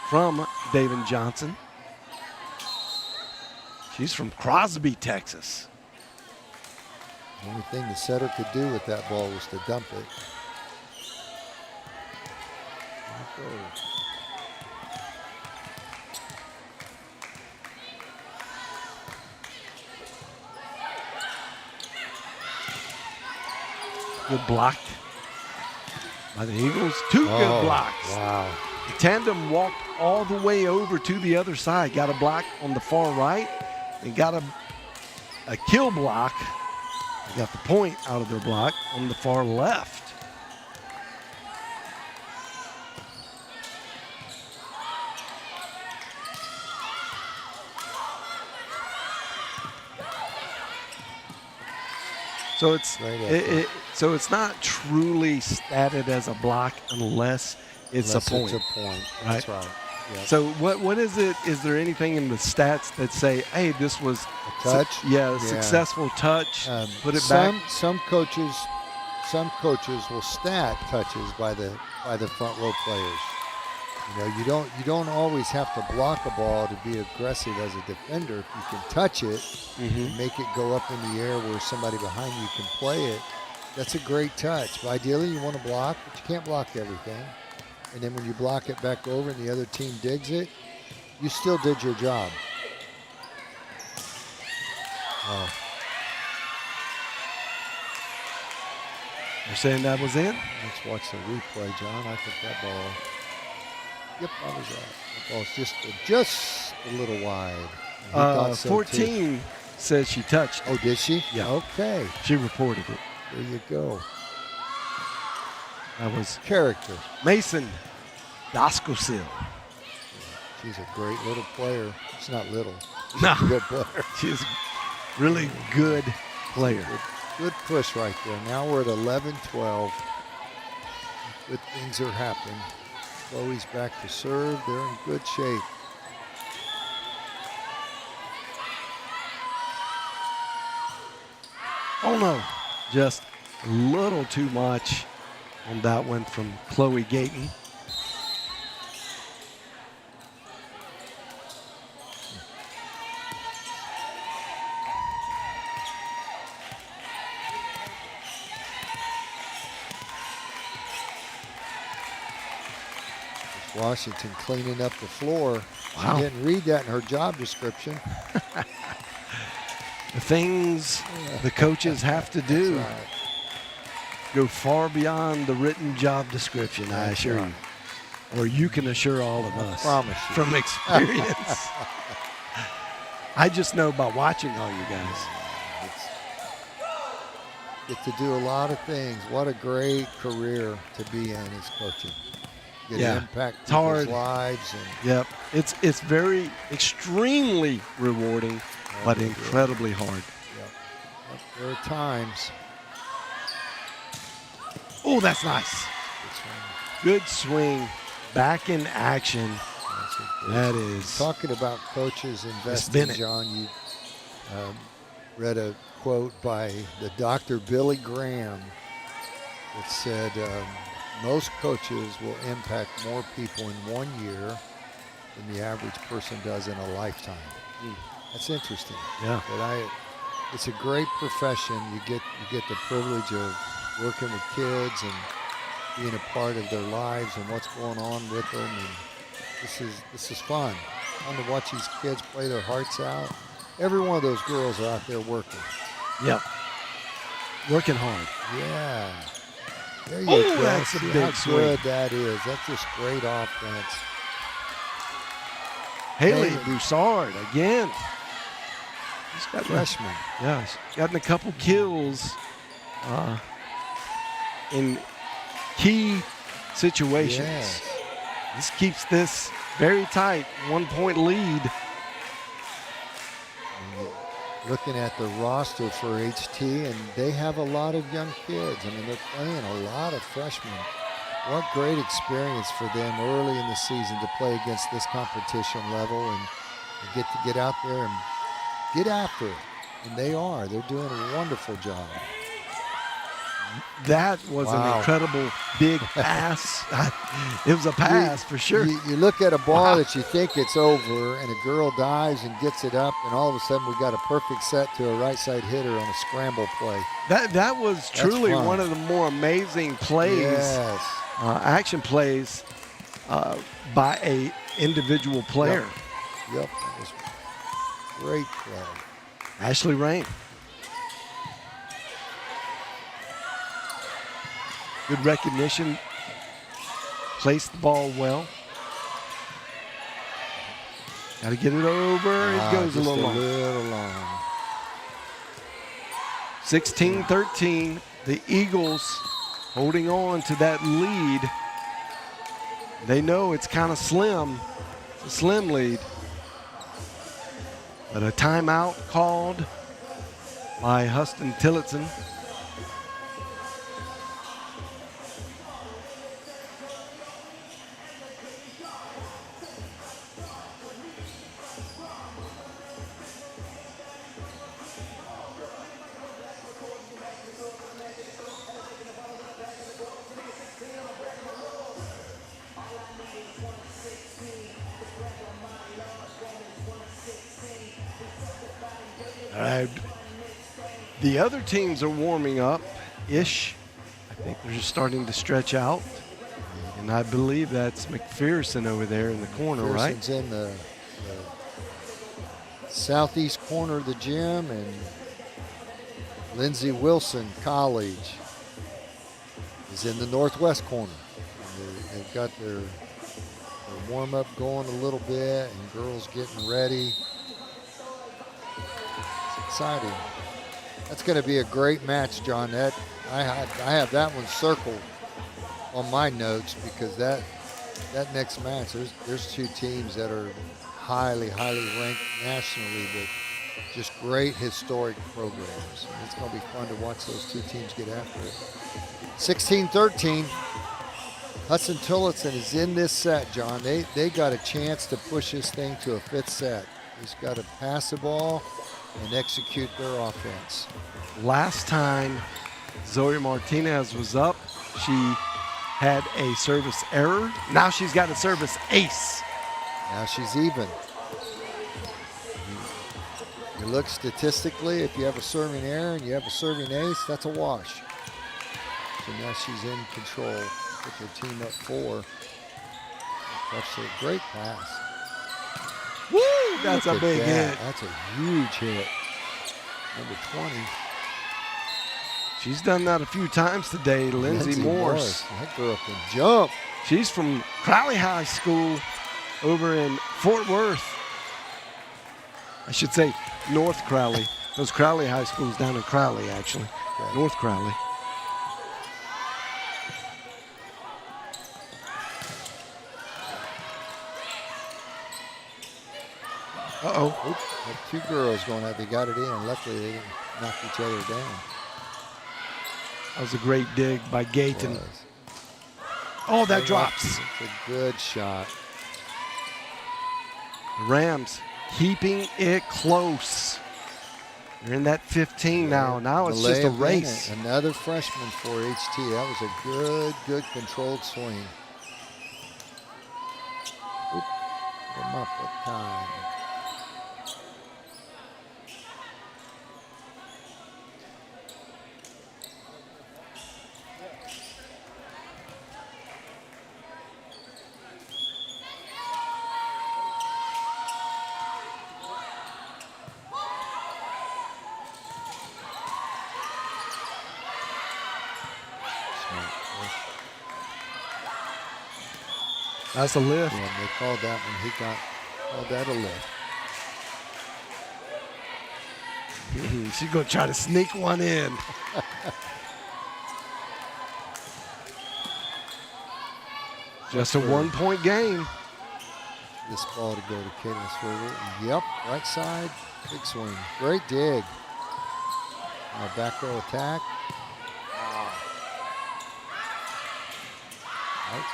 from David Johnson. She's from Crosby, Texas. The only thing the setter could do with that ball was to dump it. There it goes. Good block by the Eagles. 2 good blocks. Wow. The tandem walked all the way over to the other side. Got a block on the far right and got a kill block. They got the point out of their block on the far left. So it's not truly statted as a block unless it's a point. It's a point. Right? That's right. Yep. So what is it? Is there anything in the stats that say, hey, this was A touch? a successful touch. Put it some, back. Some coaches will stat touches by the front row players. You know, you don't always have to block a ball to be aggressive as a defender. If you can touch it and make it go up in the air where somebody behind you can play it, that's a great touch. But ideally, you want to block, but you can't block everything. And then when you block it back over and the other team digs it, you still did your job. You're saying that was in? Let's watch the replay, John. I think that ball. Yep, that was right. That ball's just a little wide. He thought so 14 too. says she touched. Oh, did she? Yeah. Okay. She reported it. There you go. That was Character. Mason Doskosil. She's a great little player. She's not little. She's No. a good player. She's a really good player. Good push right there. Now we're at 11-12. Good things are happening. Chloe's back to serve. They're in good shape. Oh no, just a little too much on that one from Chloe Gayton. Washington cleaning up the floor. Wow. She didn't read that in her job description. The things the coaches have to do That's right. go far beyond the written job description, I assure you. Or you can assure all of us promise you. from experience. I just know by watching all you guys. Get to do a lot of things. What a great career to be in is coaching. Get to impact it's hard. people's lives. And Yep, it's very extremely rewarding, but incredibly hard. Yep, there are times. Oh, that's nice. Good swing. Good swing, back in action. That is. Talking about coaches investing, Bennett. John, you read a quote by the Dr. Billy Graham that said, most coaches will impact more people in 1 year than the average person does in a lifetime. That's interesting. Yeah. But it's a great profession. You get the privilege of working with kids and being a part of their lives and what's going on with them. And this is fun. Fun to watch these kids play their hearts out. Every one of those girls are out there working. Yep. Working hard. Yeah. There you Oh, go. that's a See big how swing. good that is. That's just great offense. Haley Haley. Broussard again. She's got Freshman. Yeah, she's gotten a couple kills in key situations. Yes. This keeps this very tight, 1 point lead. Looking at the roster for HT, and they have a lot of young kids. I mean, they're playing a lot of freshmen. What great experience for them early in the season to play against this competition level and get out there and get after it. And they are. They're doing a wonderful job. That was an incredible big pass. It was a pass for sure. You look at a ball that you think it's over, and a girl dives and gets it up, and all of a sudden we got a perfect set to a right side hitter on a scramble play. That was truly fun. one of the more amazing plays, Yes. action plays by a individual player. Yep. That was great play. Ashley Rain. Good recognition. Placed the ball well. Got to get it over. It goes a Just little long. little long. 16-13. The Eagles holding on to that lead. They know it's kind of slim. It's a slim lead. But a timeout called by Huston-Tillotson. The other teams are warming up-ish. I think they're just starting to stretch out. And I believe that's McPherson over there in the corner, right? McPherson's in the southeast corner of the gym, and Lindsey Wilson College is in the northwest corner. They've got their warm-up going a little bit, and girls getting ready. It's exciting. That's going to be a great match, John. I have that one circled on my notes because that next match, there's two teams that are highly ranked nationally, but just great historic programs. And it's going to be fun to watch those two teams get after it. 16-13. Huston-Tillotson is in this set, John. They got a chance to push this thing to a fifth set. He's got to pass the ball and execute their offense. Last time Zoe Martinez was up, she had a service error. Now she's got a service ace. Now she's even. You look statistically, if you have a serving error and you have a serving ace, that's a wash. So now she's in control. Put their team up 4. That's a great pass. Woo! That's a big hit. That's a huge hit. Number 20. She's done that a few times today, Lindsay Morse. That girl can jump. She's from Crowley High School over in Fort Worth. I should say North Crowley. Those Crowley High School's down in Crowley, actually. Okay. North Crowley. Uh-oh. Two girls going out. They got it in. Luckily, they didn't knock each other down. That was a great dig by Gayton. Oh, that drops. It's a good shot. The Rams keeping it close. They're in that 15 now. Now it's just a race. Another freshman for HT. That was a good controlled swing. Oop. Come up with time. That's a lift. Yeah, they called that one. He called that a lift. She's going to try to sneak one in. Just a 1-point game. This ball to go to Caitlin Swerver. Yep, right side, big swing. Great dig. Now back row attack. Right.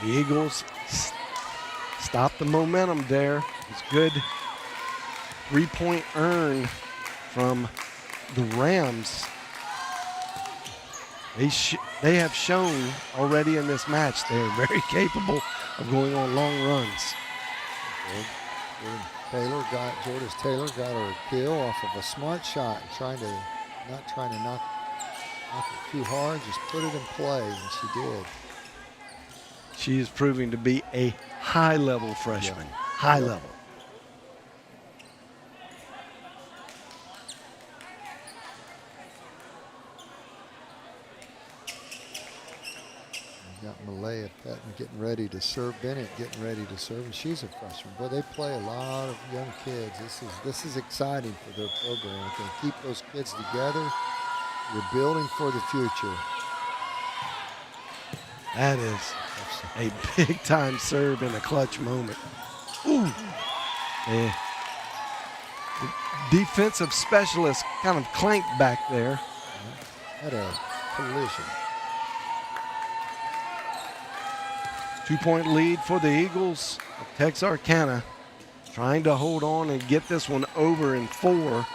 The Eagles stop the momentum there. It's good 3-point earn from the Rams. They have shown already in this match they are very capable of going on long runs. Jordan Taylor got her kill off of a smart shot, not trying to knock it too hard, just put it in play, and she did. She is proving to be a high-level freshman. Yeah. High level. You got Malaya Patton getting ready to serve, Bennett getting ready to serve, and she's a freshman. Boy, they play a lot of young kids. This is exciting for their program. If they keep those kids together, you're building for the future. That is a big-time serve in a clutch moment. Ooh. Yeah. The defensive specialist kind of clanked back there. Had a collision. 2-point lead for the Eagles of Texarkana. Trying to hold on and get this one over in 4.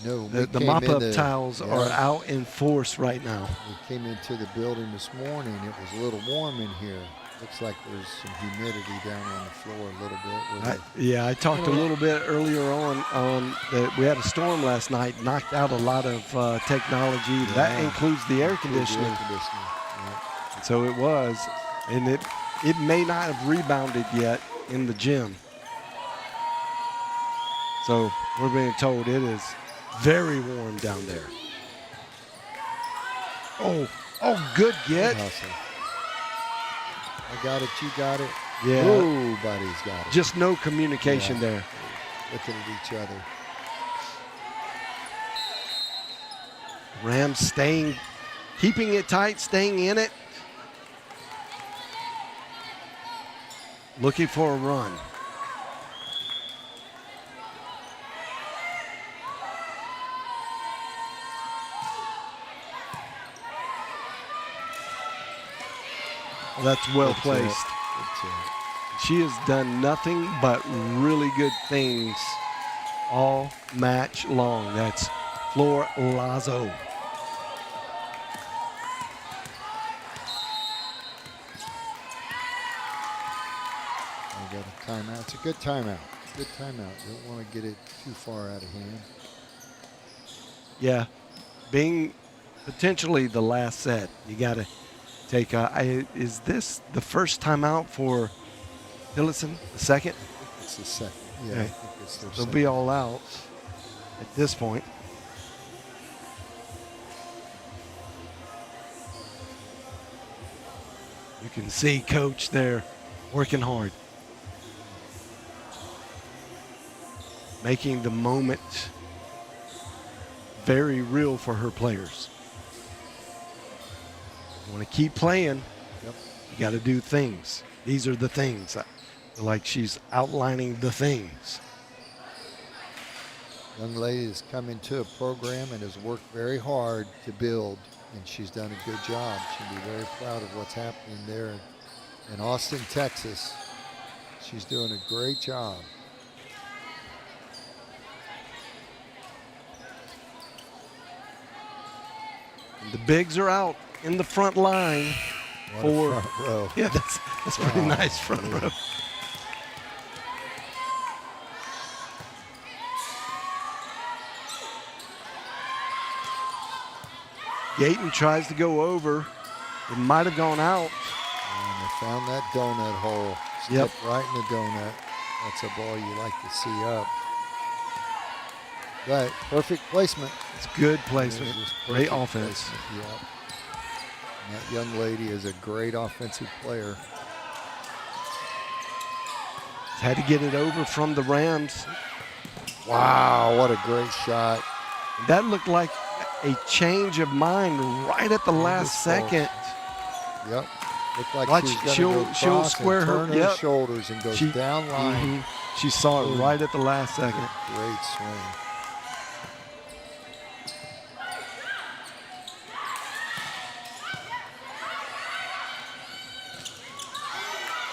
No, the mop-up towels are out in force right now. We came into the building this morning. It was a little warm in here. Looks like there's some humidity down on the floor a little bit. Yeah, I talked a little bit earlier on that we had a storm last night, knocked out a lot of technology. Yeah. That includes the air conditioning. Yeah. So it was, and it may not have rebounded yet in the gym. So we're being told it is very warm down there. Oh, good get. Good hustle. I got it, you got it. Yeah. Ooh, buddy's got it. Just no communication there. Looking at each other. Rams keeping it tight, staying in it. Looking for a run. That's well placed. She has done nothing but really good things all match long. That's Flor Lazo. I got a timeout. It's a good timeout. Good timeout. Don't want to get it too far out of hand. Yeah, being potentially the last set, you got to take is this the first timeout for Tillotson? The second? It's the second. Yeah, okay. I think it's their They'll second. be all out at this point. You can see Coach there working hard. Making the moment very real for her players. You want to keep playing, Yep. you got to do things. These are the things. Like she's outlining the things. Young lady has come into a program and has worked very hard to build, and she's done a good job. She'll be very proud of what's happening there in Austin, Texas. She's doing a great job. The bigs are out in the front line What a front row. Yeah, that's pretty nice front row. Gayton tries to go over. It might have gone out. And they found that donut hole. Yep. Stepped right in the donut. That's a ball you like to see up. But perfect placement. It's good placement. It was just Great perfect offense. placement, Yep. And that young lady is a great offensive player. Had to get it over from the Rams. Wow, what a great shot. That looked like a change of mind right at the last second. Yep. Looked like Watch, she's gonna go she'll cross square and her- turn yep. shoulders and goes down line. She saw it Boom. right at the last second. Great swing.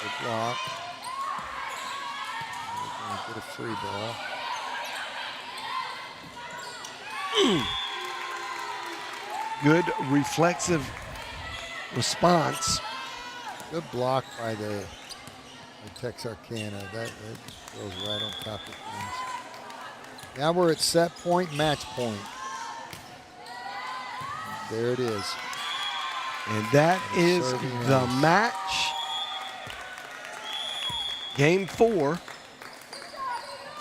Good block. We're going to get a free ball. Good reflexive response. Good block by the Texarkana. That goes right on top of things. Now we're at set point, match point. There it is. And that And is serving the ace. match. Game 4.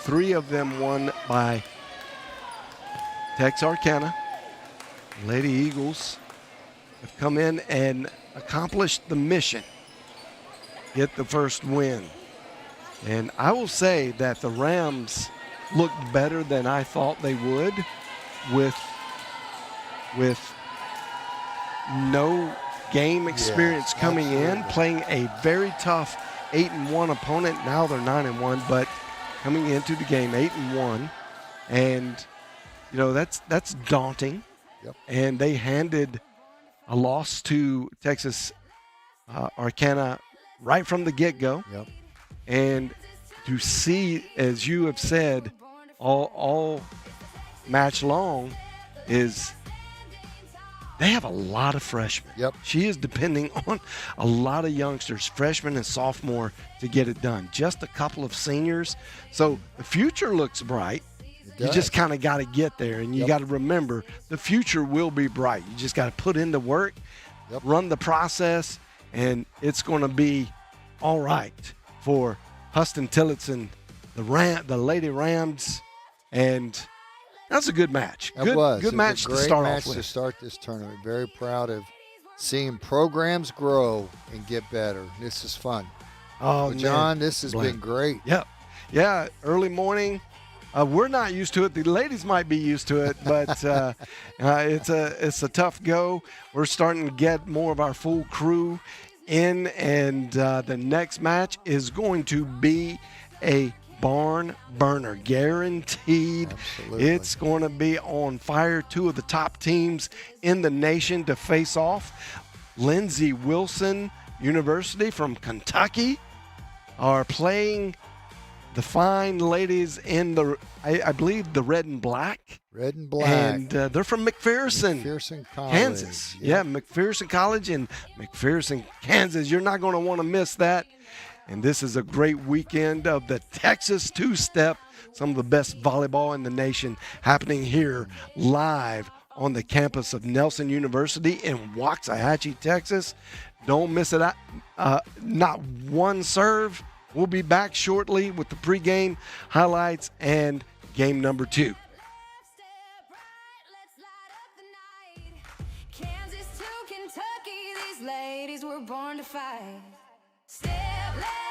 3 of them won by Texarkana. Lady Eagles have come in and accomplished the mission. Get the first win. And I will say that the Rams looked better than I thought they would with no game experience coming in, absolutely. playing a very tough 8-1 opponent. Now they're 9-1, but coming into the game 8-1, and you know that's daunting. Yep. And they handed a loss to Texas Arcana right from the get-go. Yep. And to see, as you have said, all match long is They have a lot of freshmen. Yep. She is depending on a lot of youngsters, freshmen and sophomore, to get it done. Just a couple of seniors. So the future looks bright. You just kind of got to get there, and you got to remember the future will be bright. You just got to put in the work, run the process, and it's going to be all right for Huston-Tillotson, the Lady Rams, and that's a good match. Good match to start off with. To start this tournament. Very proud of seeing programs grow and get better. This is fun. Oh, John, this has been great. Yep. Yeah, early morning. We're not used to it. The ladies might be used to it, but it's a tough go. We're starting to get more of our full crew in, and the next match is going to be a barn burner, guaranteed. Absolutely. It's going to be on fire. Two of the top teams in the nation to face off. Lindsey Wilson University from Kentucky are playing the fine ladies in I believe the red and black. Red and black. And they're from McPherson, College. Kansas. Yeah, McPherson College in McPherson, Kansas. You're not going to want to miss that. And this is a great weekend of the Texas two-step, some of the best volleyball in the nation happening here live on the campus of Nelson University in Waxahachie, Texas. Don't miss it. Not one serve. We'll be back shortly with the pregame highlights and game number 2. Kansas to Kentucky, these ladies were born to fight. Step left.